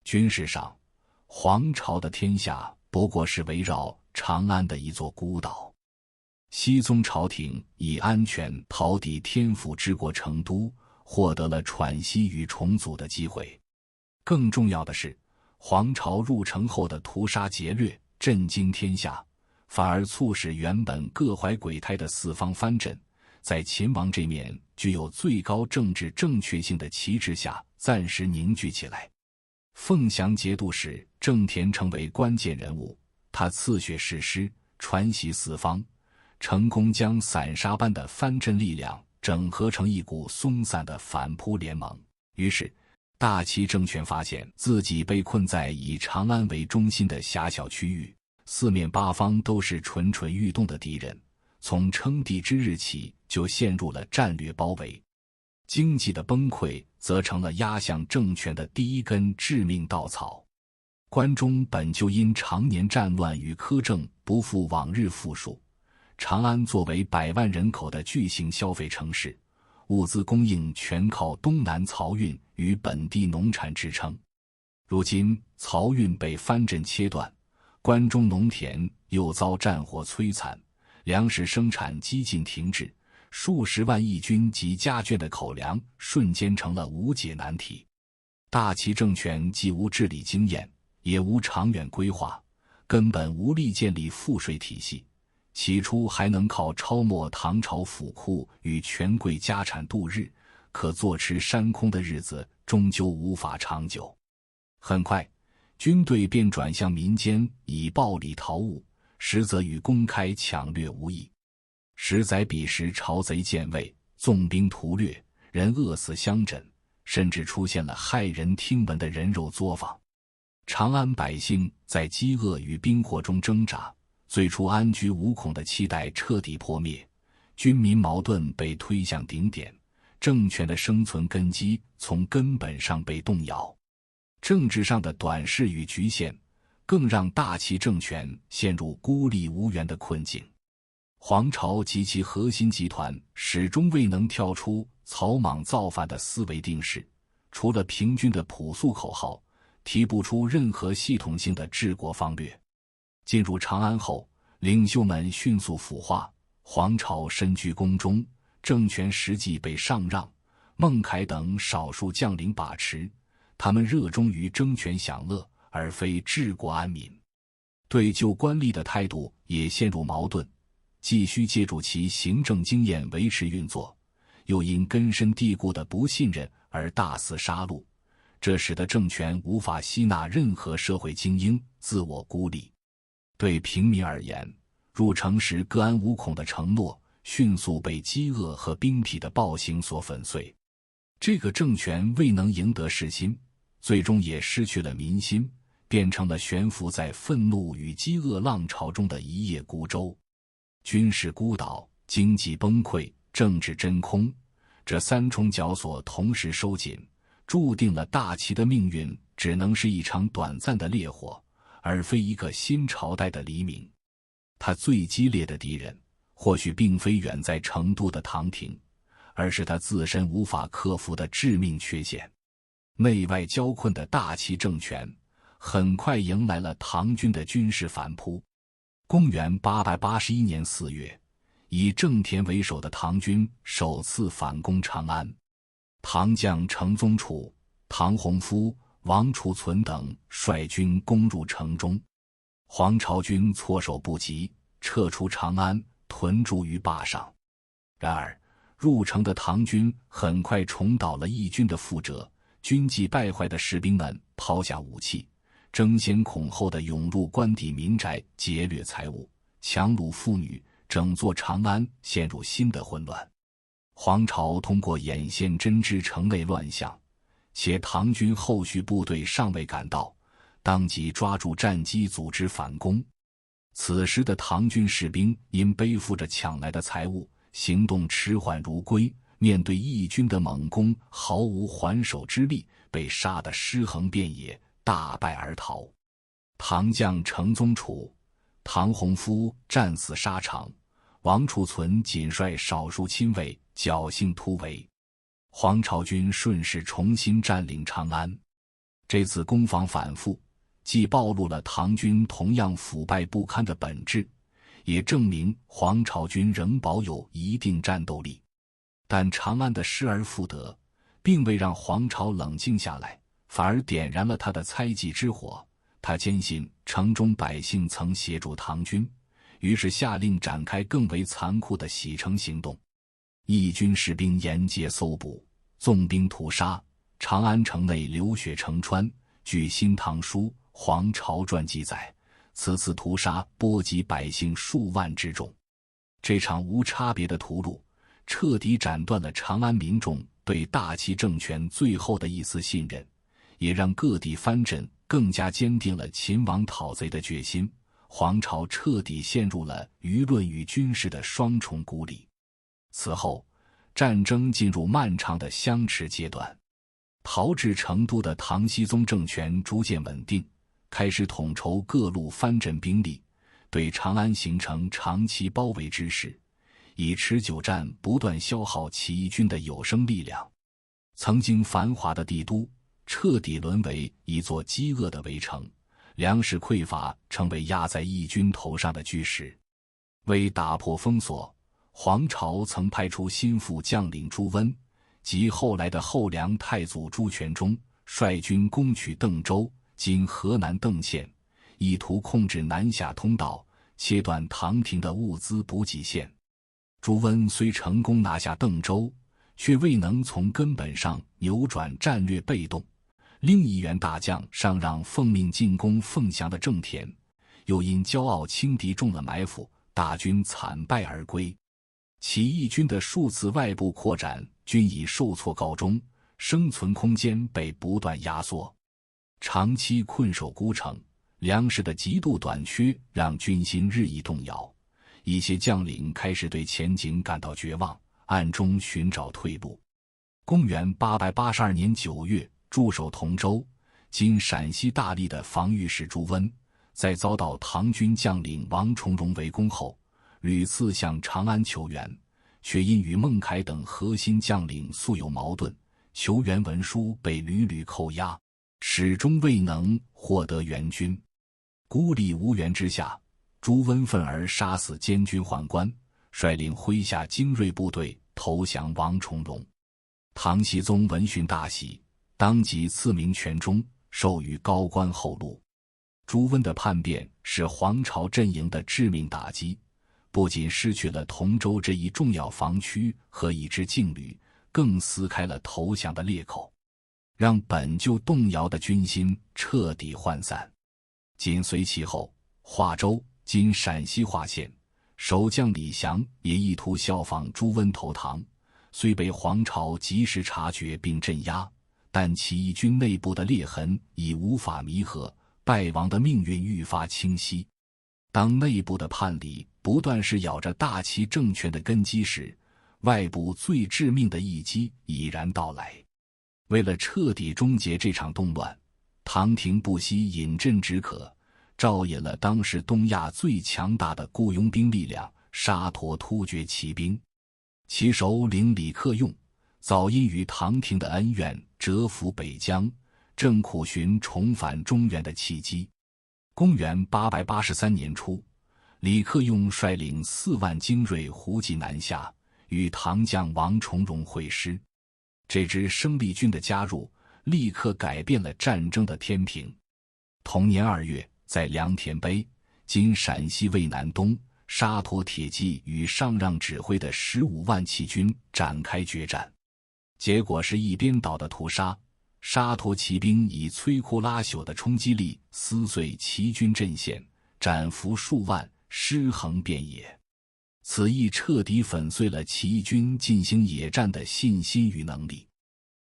军事上，黄巢的天下不过是围绕长安的一座孤岛。熹宗朝廷以安全逃抵天府之国成都，获得了喘息与重组的机会。更重要的是，黄巢入城后的屠杀劫掠震惊天下，反而促使原本各怀鬼胎的四方藩镇，在秦王这面具有最高政治正确性的旗帜下暂时凝聚起来。凤翔节度使郑田成为关键人物，他刺血誓师，传习四方，成功将散沙般的藩镇力量整合成一股松散的反扑联盟。于是大齐政权发现自己被困在以长安为中心的狭小区域，四面八方都是蠢蠢欲动的敌人，从称帝之日起就陷入了战略包围。经济的崩溃则成了压向政权的第一根致命稻草。关中本就因常年战乱与苛政不复往日富庶，长安作为100万人口的巨型消费城市，物资供应全靠东南漕运与本地农产支撑。如今漕运被藩镇切断，关中农田又遭战火摧残，粮食生产几近停滞，数十万义军及家眷的口粮瞬间成了无解难题。大齐政权既无治理经验，也无长远规划，根本无力建立赋税体系。起初还能靠抄没唐朝府库与权贵家产度日，可坐吃山空的日子终究无法长久。很快，军队便转向民间，以暴力讨侮，实则与公开抢掠无异。十载彼时，朝贼建位，纵兵屠掠，人饿死乡枕，甚至出现了骇人听闻的人肉作坊。长安百姓在饥饿与兵祸中挣扎，最初安居无恐的期待彻底破灭，军民矛盾被推向顶点，政权的生存根基从根本上被动摇。政治上的短视与局限，更让大齐政权陷入孤立无援的困境。黄巢及其核心集团始终未能跳出草莽造反的思维定式，除了平均的朴素口号，提不出任何系统性的治国方略。进入长安后，领袖们迅速腐化，黄巢身居宫中，政权实际被上让，孟恺等少数将领把持，他们热衷于争权享乐，而非治国安民。对旧官吏的态度也陷入矛盾，既需借助其行政经验维持运作，又因根深蒂固的不信任而大肆杀戮，这使得政权无法吸纳任何社会精英，自我孤立。对平民而言，入城时各安无恐的承诺迅速被饥饿和兵痞的暴行所粉碎。这个政权未能赢得士心，最终也失去了民心，变成了悬浮在愤怒与饥饿浪潮中的一叶孤舟。军事孤岛，经济崩溃，政治真空，这三重绞索同时收紧，注定了大齐的命运只能是一场短暂的烈火，而非一个新朝代的黎明。他最激烈的敌人或许并非远在成都的唐廷，而是他自身无法克服的致命缺陷。内外交困的大齐政权很快迎来了唐军的军事反扑。公元881年4月，以郑田为首的唐军首次反攻长安。唐将程宗楚、唐洪夫、王储存等率军攻入城中，黄巢军措手不及，撤出长安，屯驻于坝上。然而入城的唐军很快重蹈了义军的覆辙，军纪败坏的士兵们抛下武器，争先恐后地涌入官邸民宅，劫掠财物，强掳妇女，整座长安陷入新的混乱。黄巢通过眼线侦知城内乱象，且唐军后续部队尚未赶到，当即抓住战机组织反攻。此时的唐军士兵因背负着抢来的财物，行动迟缓如龟，面对义军的猛攻毫无还手之力，被杀得尸横遍野，大败而逃。唐将程宗楚、唐洪夫战死沙场，王储存仅率少数亲卫侥幸突围。黄巢军顺势重新占领长安。这次攻防反复，既暴露了唐军同样腐败不堪的本质，也证明黄巢军仍保有一定战斗力。但长安的失而复得，并未让黄巢冷静下来，反而点燃了他的猜忌之火。他坚信城中百姓曾协助唐军，于是下令展开更为残酷的洗城行动。义军士兵沿街搜捕，纵兵屠杀，长安城内流血成川。据《新唐书·黄巢传》记载，此次屠杀波及百姓数万之众。这场无差别的屠戮彻底斩断了长安民众对大齐政权最后的一丝信任，也让各地藩镇更加坚定了秦王讨贼的决心。黄巢彻底陷入了舆论与军事的双重孤立。此后，战争进入漫长的相持阶段。逃至成都的唐僖宗政权逐渐稳定，开始统筹各路藩镇兵力，对长安形成长期包围之势，以持久战不断消耗起义军的有生力量。曾经繁华的帝都彻底沦为一座饥饿的围城，粮食匮乏成为压在义军头上的巨石。为打破封锁，黄巢曾派出心腹将领朱温及后来的后梁太祖朱全忠，率军攻取邓州（今河南邓县），意图控制南下通道，切断唐廷的物资补给线。朱温虽成功拿下邓州，却未能从根本上扭转战略被动。另一员大将上让奉命进攻凤翔的郑田，又因骄傲轻敌中了埋伏，大军惨败而归。起义军的数次外部扩展均以受挫告终，生存空间被不断压缩。长期困守孤城，粮食的极度短缺让军心日益动摇，一些将领开始对前景感到绝望，暗中寻找退路。公元882年9月，驻守同州（今陕西大荔）的防御使朱温，在遭到唐军将领王重荣围攻后，屡次向长安求援，却因与孟凯等核心将领素有矛盾，求援文书被屡屡扣押，始终未能获得援军。孤立无援之下，朱温愤而杀死监军宦官，率领麾下精锐部队投降王重荣。唐僖宗闻讯大喜，当即赐名全忠，授予高官厚禄。朱温的叛变是黄巢阵营的致命打击，不仅失去了同州这一重要防区和一支劲旅，更撕开了投降的裂口，让本就动摇的军心彻底涣散。紧随其后，华州（今陕西华县）守将李祥也意图效仿朱温投唐，虽被黄巢及时察觉并镇压，但起义军内部的裂痕已无法弥合，败亡的命运愈发清晰。当内部的叛离不断是咬着大齐政权的根基时，外部最致命的一击已然到来。为了彻底终结这场动乱，唐廷不惜饮鸩止渴，召引了当时东亚最强大的雇佣兵力量沙陀突厥骑兵，其首领李克用早因与唐廷的恩怨折服北疆，正苦寻重返中原的契机。公元883年初，李克用率领4万精锐胡骑南下，与唐将王重荣会师。这支生力军的加入立刻改变了战争的天平。同年2月，在良田碑（今陕西渭南东），沙陀铁骑与上让指挥的15万骑军展开决战，结果是一边倒的屠杀。沙陀骑兵以摧枯拉朽的冲击力撕碎齐军阵线，斩俘数万，尸横遍野。此役彻底粉碎了起义军进行野战的信心与能力。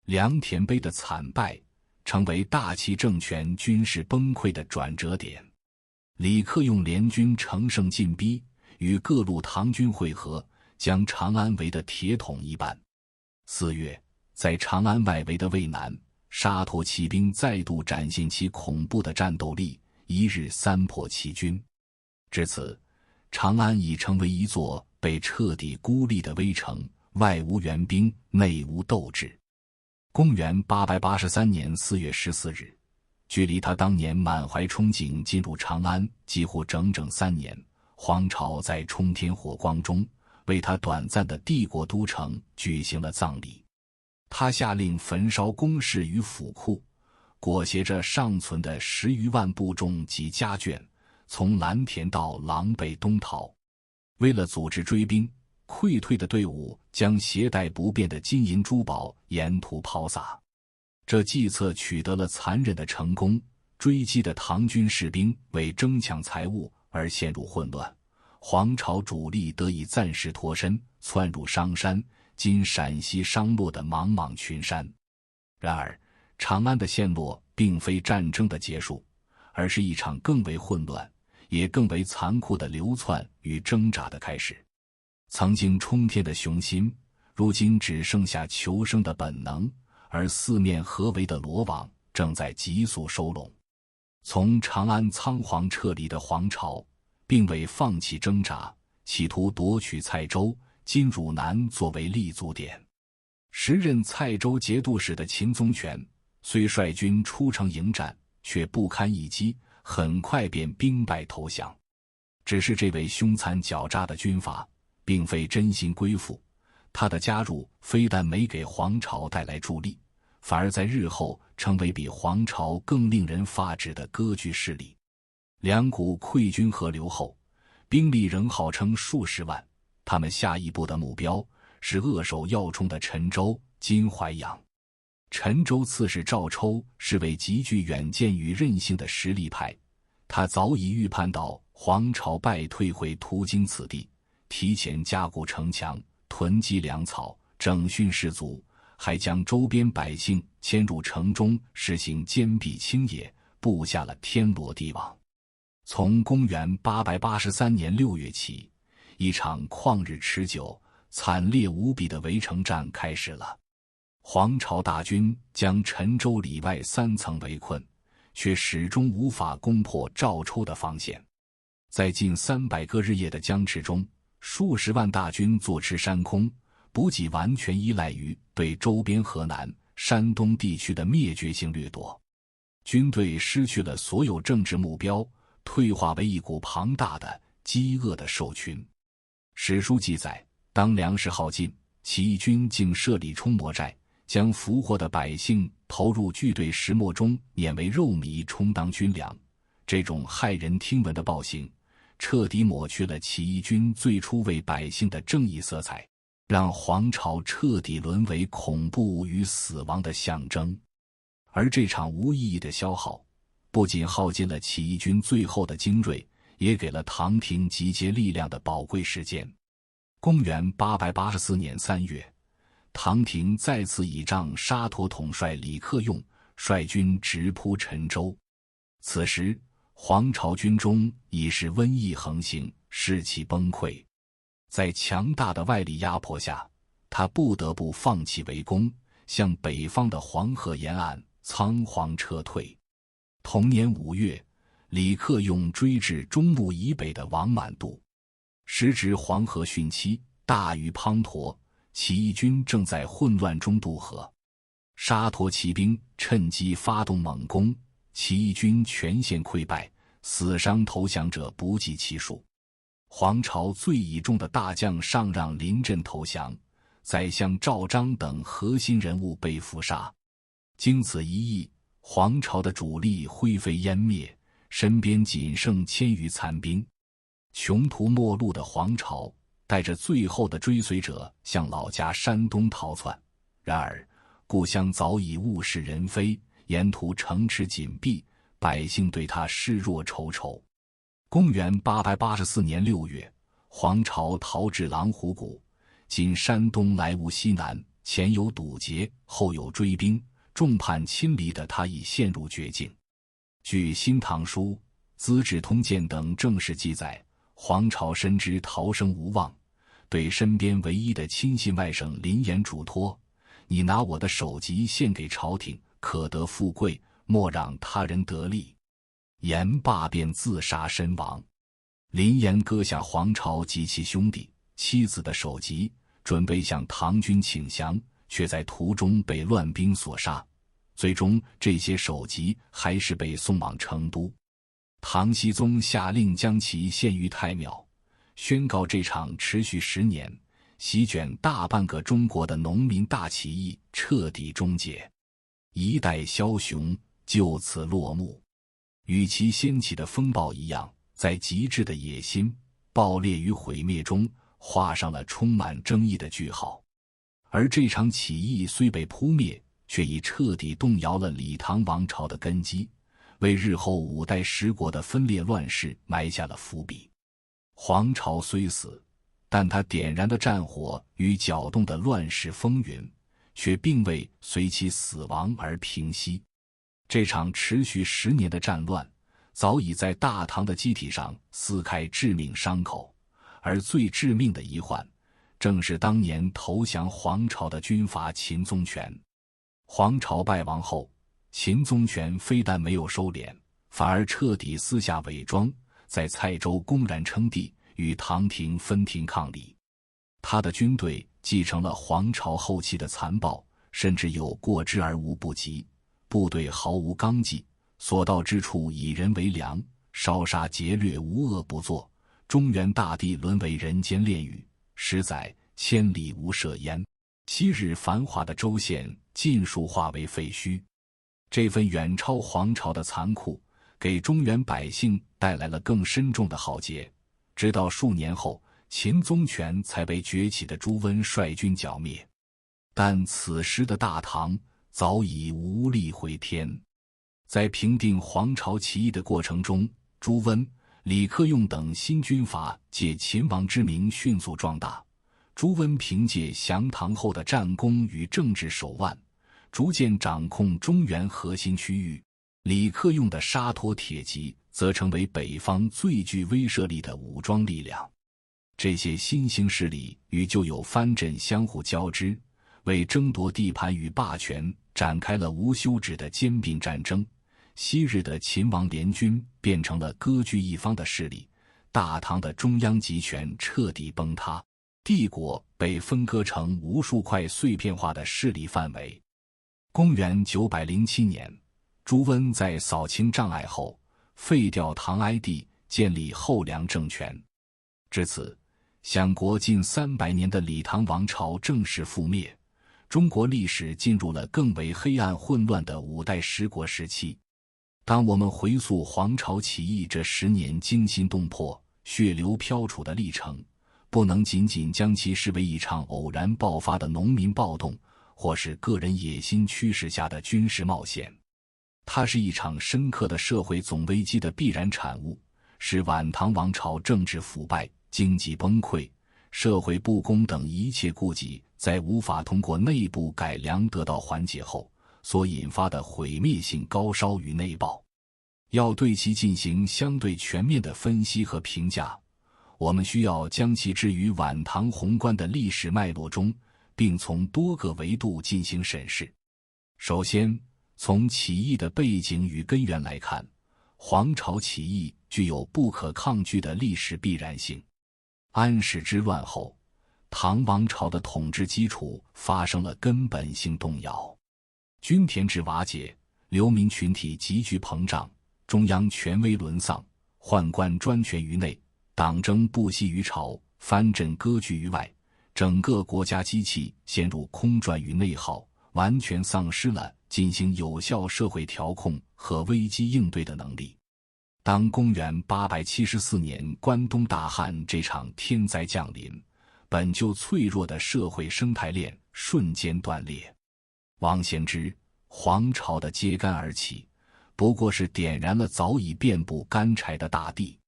良田碑的惨败成为大齐政权军事崩溃的转折点。李克用联军乘胜进逼，与各路唐军会合，将长安围得铁桶一般。4月，在长安外围的渭南，沙陀骑兵再度展现其恐怖的战斗力，一日3破齐军。至此，长安已成为一座被彻底孤立的危城，外无援兵，内无斗志。公元883年4月14日，距离他当年满怀憧憬进入长安几乎整整3年，黄巢在冲天火光中为他短暂的帝国都城举行了葬礼。他下令焚烧宫室与府库，裹挟着尚存的10余万部众及家眷，从蓝田道狼狈东逃。为了组织追兵，溃退的队伍将携带不便的金银珠宝沿途抛洒。这计策取得了残忍的成功，追击的唐军士兵为争抢财物而陷入混乱，黄巢主力得以暂时脱身，窜入商山（今陕西商洛）的茫茫群山。然而，长安的陷落并非战争的结束，而是一场更为混乱也更为残酷的流窜与挣扎的开始。曾经冲天的雄心，如今只剩下求生的本能，而四面合围的罗网正在急速收拢。从长安仓皇撤离的黄巢并未放弃挣扎，企图夺取蔡州、今汝南作为立足点。时任蔡州节度使的秦宗权虽率军出城迎战，却不堪一击，很快便兵败投降。只是这位凶残狡诈的军阀并非真心归附，他的加入非但没给黄巢带来助力，反而在日后成为比黄巢更令人发指的割据势力。两股溃军合流后，兵力仍号称数十万，他们下一步的目标是扼守要冲的陈州（今淮阳）。陈州刺史赵抽是位极具远见与韧性的实力派，他早已预判到黄巢败退会途经此地，提前加固城墙，囤积粮草，整训士卒，还将周边百姓迁入城中，实行坚壁清野，布下了天罗地网。从公元883年6月起，一场旷日持久、惨烈无比的围城战开始了。黄巢大军将陈州里外3层围困，却始终无法攻破赵抽的防线。在近300个日夜的僵持中，数十万大军坐吃山空，补给完全依赖于对周边河南、山东地区的灭绝性掠夺。军队失去了所有政治目标，退化为一股庞大的、饥饿的兽群。史书记载，当粮食耗尽，起义军竟设立冲磨寨，将俘获的百姓投入巨堆石磨中，碾为肉糜充当军粮。这种骇人听闻的暴行，彻底抹去了起义军最初为百姓的正义色彩，让黄巢彻底沦为恐怖与死亡的象征。而这场无意义的消耗，不仅耗尽了起义军最后的精锐，也给了唐廷集结力量的宝贵时间。公元884年3月，唐廷再次倚仗沙陀统帅李克用，率军直扑陈州。此时黄巢军中已是瘟疫横行，士气崩溃。在强大的外力压迫下，他不得不放弃围攻，向北方的黄河沿岸仓皇撤退。同年5月，李克用追至中牟以北的王满渡，时值黄河汛期，大雨滂沱，起义军正在混乱中渡河。沙陀骑兵趁机发动猛攻，起义军全线溃败，死伤投降者不计其数。黄巢最倚重的大将上让临阵投降，宰相赵章等核心人物被伏杀。经此一役，黄巢的主力灰飞烟灭，身边仅剩1000余残兵。穷途末路的黄巢带着最后的追随者向老家山东逃窜，然而故乡早已物是人非，沿途城池紧闭，百姓对他视若仇仇。公元884年6月，黄巢逃至狼虎谷，今山东莱芜西南，前有堵截，后有追兵，众叛亲离的他已陷入绝境。据《新唐书》《资治通鉴》等正史记载，黄巢深知逃生无望，对身边唯一的亲信外甥林延嘱托：“你拿我的首级献给朝廷，可得富贵，莫让他人得利。”言罢便自杀身亡。林延割下黄巢及其兄弟、妻子的首级，准备向唐军请降，却在途中被乱兵所杀。最终这些首级还是被送往成都。唐僖宗下令将其献于太庙，宣告这场持续10年、席卷大半个中国的农民大起义彻底终结，一代枭雄就此落幕。与其掀起的风暴一样，在极致的野心、暴烈与毁灭中画上了充满争议的句号。而这场起义虽被扑灭，却已彻底动摇了李唐王朝的根基，为日后5代10国的分裂乱世埋下了伏笔。黄巢虽死，但他点燃的战火与搅动的乱世风云，却并未随其死亡而平息。这场持续10年的战乱，早已在大唐的机体上撕开致命伤口，而最致命的一患，正是当年投降黄巢的军阀秦宗权。黄巢败亡后，秦宗权非但没有收敛，反而彻底私下伪装，在蔡州公然称帝，与唐廷分庭抗礼。他的军队继承了黄巢后期的残暴，甚至有过之而无不及，部队毫无纲纪，所到之处以人为粮，烧杀劫掠无恶不作，中原大地沦为人间炼狱，10载千里无涉焉，昔日繁华的州县尽数化为废墟。这份远超黄巢的残酷，给中原百姓带来了更深重的浩劫。直到数年后，秦宗权才被崛起的朱温率军剿灭。但此时的大唐早已无力回天。在平定黄巢起义的过程中，朱温、李克用等新军阀借秦王之名迅速壮大。朱温凭借降唐后的战功与政治手腕，逐渐掌控中原核心区域。李克用的沙陀铁骑则成为北方最具威慑力的武装力量。这些新兴势力与旧有藩镇相互交织，为争夺地盘与霸权展开了无休止的兼并战争。昔日的秦王联军变成了割据一方的势力，大唐的中央集权彻底崩塌，帝国被分割成无数块碎片化的势力范围。公元907年，朱温在扫清障碍后，废掉唐哀帝，建立后梁政权。至此，享国近300年的李唐王朝正式覆灭，中国历史进入了更为黑暗混乱的5代10国时期。当我们回溯黄巢起义这10年惊心动魄、血流飘杵的历程，不能仅仅将其视为一场偶然爆发的农民暴动，或是个人野心驱使下的军事冒险。它是一场深刻的社会总危机的必然产物，是晚唐王朝政治腐败、经济崩溃、社会不公等一切痼疾在无法通过内部改良得到缓解后所引发的毁灭性高烧与内爆。要对其进行相对全面的分析和评价，我们需要将其置于晚唐宏观的历史脉络中，并从多个维度进行审视。首先，从起义的背景与根源来看，黄巢起义具有不可抗拒的历史必然性。安史之乱后，唐王朝的统治基础发生了根本性动摇，均田制瓦解，流民群体急剧膨胀，中央权威沦丧，宦官专权于内，党争不息于朝，藩镇割据于外，整个国家机器陷入空转与内耗，完全丧失了进行有效社会调控和危机应对的能力。当公元874年关东大旱这场天灾降临，本就脆弱的社会生态链瞬间断裂。王献之、黄巢的揭竿而起，不过是点燃了早已遍布干柴的大地。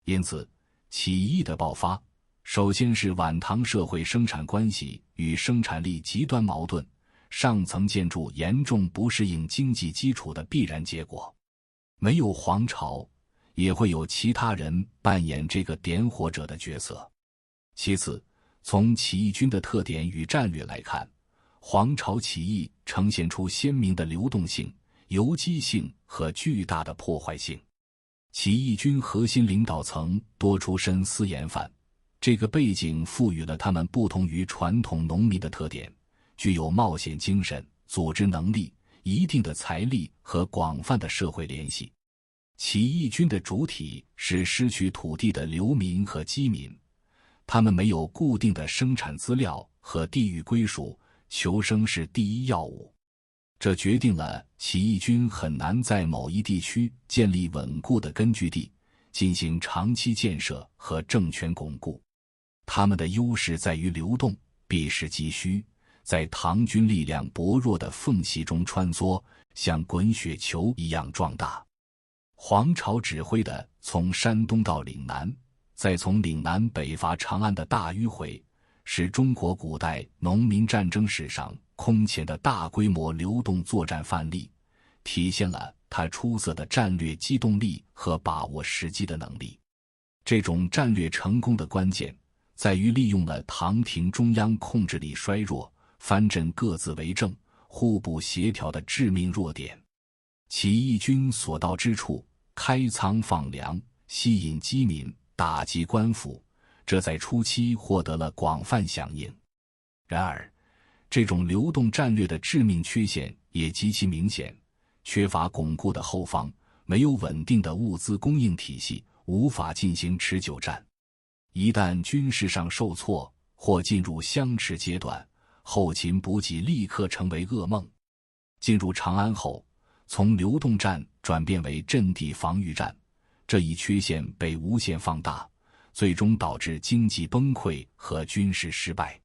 因此，起义的爆发，首先是晚唐社会生产关系与生产力极端矛盾，上层建筑严重不适应经济基础的必然结果。没有黄巢，也会有其他人扮演这个点火者的角色。其次，从起义军的特点与战略来看，黄巢起义呈现出鲜明的流动性、游击性和巨大的破坏性。起义军核心领导层多出身私盐贩，这个背景赋予了他们不同于传统农民的特点，具有冒险精神、组织能力、一定的财力和广泛的社会联系。起义军的主体是失去土地的流民和饥民，他们没有固定的生产资料和地域归属，求生是第一要务。这决定了起义军很难在某一地区建立稳固的根据地，进行长期建设和政权巩固。他们的优势在于流动，避实击虚，在唐军力量薄弱的缝隙中穿梭，像滚雪球一样壮大。黄巢指挥的从山东到岭南，再从岭南北伐长安的大迂回，是中国古代农民战争史上空前的大规模流动作战范例，体现了他出色的战略机动力和把握时机的能力。这种战略成功的关键在于利用了唐廷中央控制力衰弱、藩镇各自为政、互不协调的致命弱点。起义军所到之处，开仓放粮，吸引饥民，打击官府，这在初期获得了广泛响应。然而，这种流动战略的致命缺陷也极其明显，缺乏巩固的后方，没有稳定的物资供应体系，无法进行持久战。一旦军事上受挫或进入相持阶段，后勤补给立刻成为噩梦。进入长安后，从流动战转变为阵地防御战，这一缺陷被无限放大，最终导致经济崩溃和军事失败。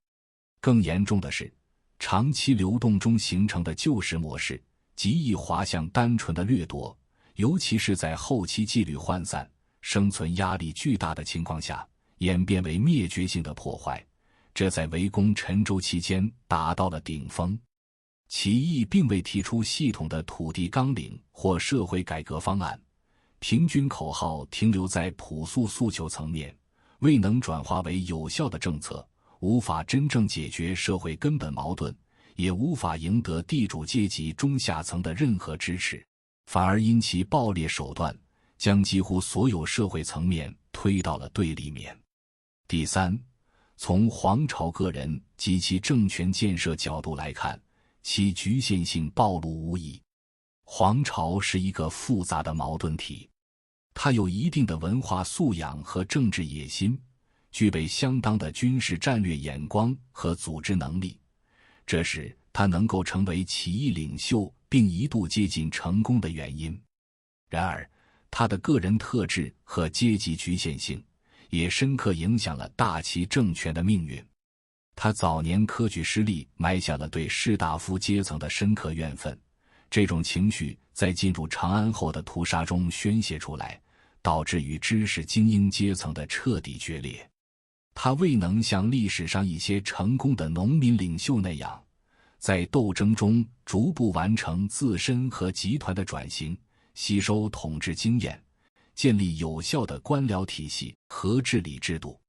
更严重的是，长期流动中形成的旧式模式极易滑向单纯的掠夺，尤其是在后期纪律涣散、生存压力巨大的情况下，演变为灭绝性的破坏，这在围攻陈州期间达到了顶峰。起义并未提出系统的土地纲领或社会改革方案，平均口号停留在朴素诉求层面，未能转化为有效的政策，无法真正解决社会根本矛盾，也无法赢得地主阶级中下层的任何支持，反而因其暴烈手段，将几乎所有社会层面推到了对立面。第三，从黄巢个人及其政权建设角度来看，其局限性暴露无遗。黄巢是一个复杂的矛盾体，它有一定的文化素养和政治野心，具备相当的军事战略眼光和组织能力，这是他能够成为起义领袖并一度接近成功的原因。然而，他的个人特质和阶级局限性也深刻影响了大齐政权的命运。他早年科举失利，埋下了对士大夫阶层的深刻怨愤，这种情绪在进入长安后的屠杀中宣泄出来，导致与知识精英阶层的彻底决裂。他未能像历史上一些成功的农民领袖那样，在斗争中逐步完成自身和集团的转型，吸收统治经验，建立有效的官僚体系和治理制度。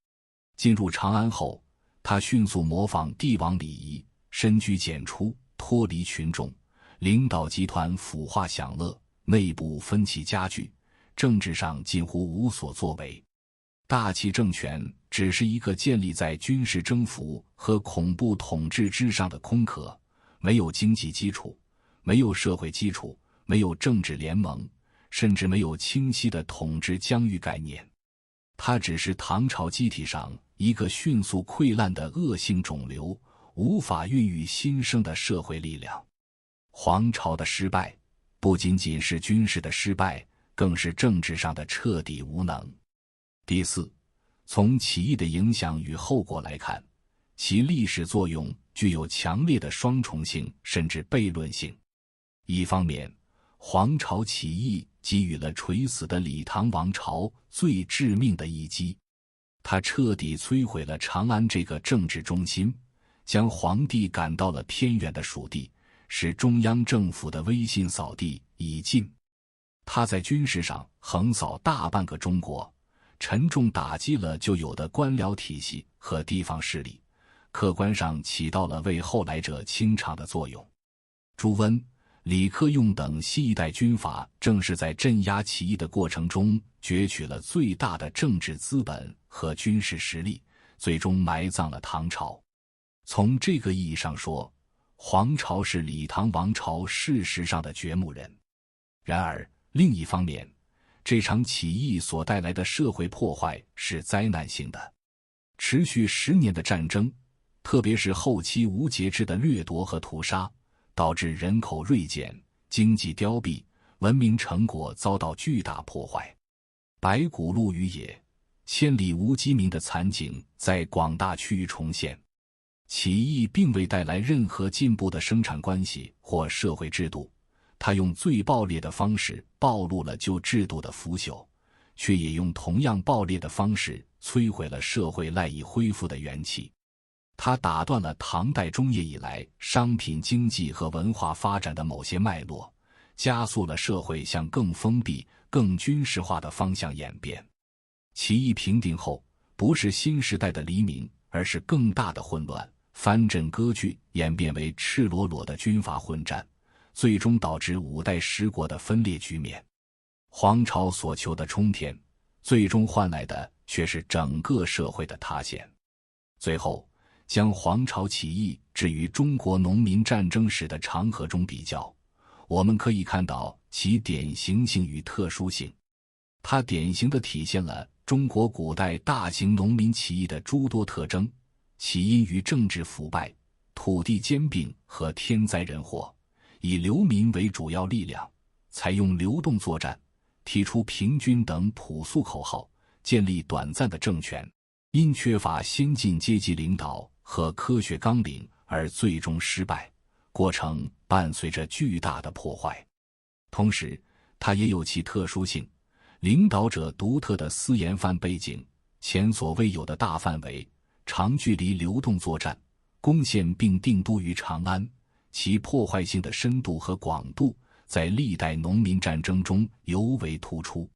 进入长安后，他迅速模仿帝王礼仪，深居简出，脱离群众，领导集团腐化享乐，内部分歧加剧，政治上近乎无所作为。大齐政权只是一个建立在军事征服和恐怖统治之上的空壳，没有经济基础，没有社会基础，没有政治联盟，甚至没有清晰的统治疆域概念。它只是唐朝机体上一个迅速溃烂的恶性肿瘤，无法孕育新生的社会力量。黄巢的失败不仅仅是军事的失败，更是政治上的彻底无能。第四，从起义的影响与后果来看，其历史作用具有强烈的双重性甚至悖论性。一方面，黄巢起义给予了垂死的李唐王朝最致命的一击，它彻底摧毁了长安这个政治中心，将皇帝赶到了偏远的蜀地，使中央政府的威信扫地已尽。它在军事上横扫大半个中国，沉重打击了旧有的官僚体系和地方势力，客观上起到了为后来者清场的作用。朱温、李克用等新一代军阀正是在镇压起义的过程中攫取了最大的政治资本和军事实力，最终埋葬了唐朝。从这个意义上说，黄巢是李唐王朝事实上的掘墓人。然而另一方面，这场起义所带来的社会破坏是灾难性的。持续10年的战争，特别是后期无节制的掠夺和屠杀，导致人口锐减，经济凋敝，文明成果遭到巨大破坏。白骨露于野，千里无鸡鸣的惨景在广大区域重现。起义并未带来任何进步的生产关系或社会制度，它用最暴烈的方式暴露了旧制度的腐朽，却也用同样暴烈的方式摧毁了社会赖以恢复的元气。它打断了唐代中叶以来商品经济和文化发展的某些脉络，加速了社会向更封闭、更军事化的方向演变。起义平定后，不是新时代的黎明，而是更大的混乱，藩镇割据演变为赤裸裸的军阀混战，最终导致5代10国的分裂局面。黄巢所求的冲天，最终换来的却是整个社会的塌陷。最后，将黄巢起义置于中国农民战争史的长河中比较，我们可以看到其典型性与特殊性。它典型地体现了中国古代大型农民起义的诸多特征，起因于政治腐败、土地兼并和天灾人祸，以流民为主要力量，采用流动作战，提出平均等朴素口号，建立短暂的政权，因缺乏先进阶级领导和科学纲领而最终失败，过程伴随着巨大的破坏。同时，它也有其特殊性，领导者独特的私盐贩背景，前所未有的大范围、长距离流动作战，攻陷并定都于长安，其破坏性的深度和广度在历代农民战争中尤为突出。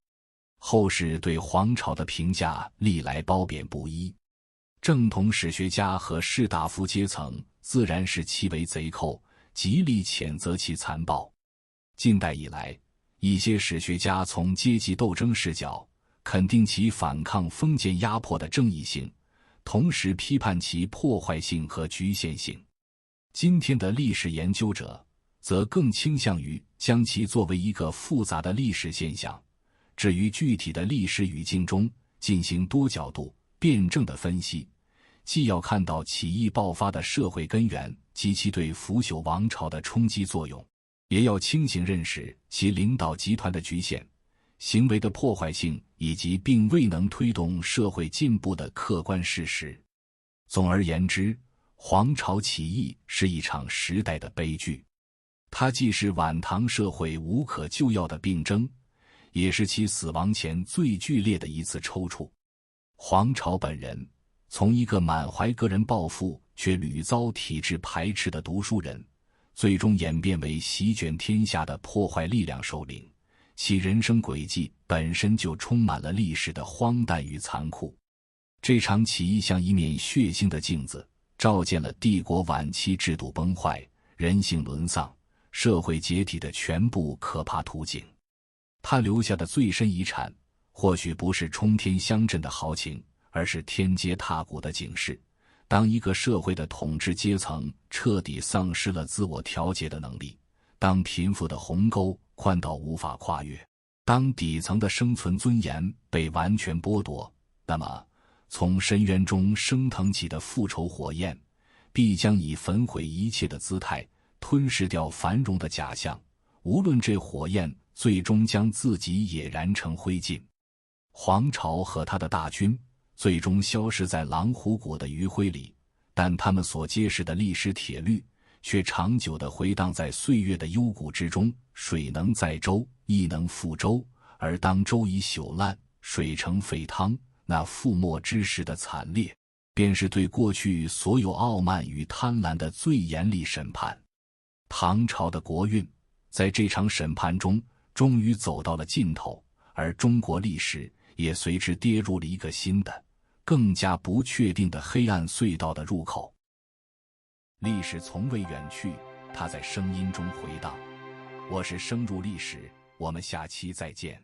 后世对黄巢的评价历来褒贬不一，正统史学家和士大夫阶层自然视其为贼寇，极力谴责其残暴。近代以来，一些史学家从阶级斗争视角肯定其反抗封建压迫的正义性，同时批判其破坏性和局限性。今天的历史研究者则更倾向于将其作为一个复杂的历史现象，置于具体的历史语境中进行多角度、辩证的分析，既要看到起义爆发的社会根源及其对腐朽王朝的冲击作用，也要清醒认识其领导集团的局限、行为的破坏性以及并未能推动社会进步的客观事实。总而言之，黄巢起义是一场时代的悲剧，它既是晚唐社会无可救药的病症，也是其死亡前最剧烈的一次抽搐。黄巢本人从一个满怀个人抱负却屡遭体制排斥的读书人，最终演变为席卷天下的破坏力量首领，其人生轨迹本身就充满了历史的荒诞与残酷。这场起义像一面血腥的镜子，照见了帝国晚期制度崩坏、人性沦丧、社会解体的全部可怕图景。他留下的最深遗产，或许不是冲天乡镇的豪情，而是天街踏骨的警示。当一个社会的统治阶层彻底丧失了自我调节的能力，当贫富的鸿沟宽到无法跨越，当底层的生存尊严被完全剥夺，那么从深渊中升腾起的复仇火焰，必将以焚毁一切的姿态吞噬掉繁荣的假象，无论这火焰最终将自己也燃成灰烬。黄巢和他的大军最终消失在狼虎谷的余晖里，但他们所揭示的历史铁律却长久地回荡在岁月的幽谷之中。水能载舟，亦能覆舟，而当舟已朽烂，水成沸汤，那覆没之时的惨烈，便是对过去所有傲慢与贪婪的最严厉审判。唐朝的国运在这场审判中终于走到了尽头，而中国历史也随之跌入了一个新的、更加不确定的黑暗隧道的入口。历史从未远去，它在声音中回荡。我是深入历史，我们下期再见。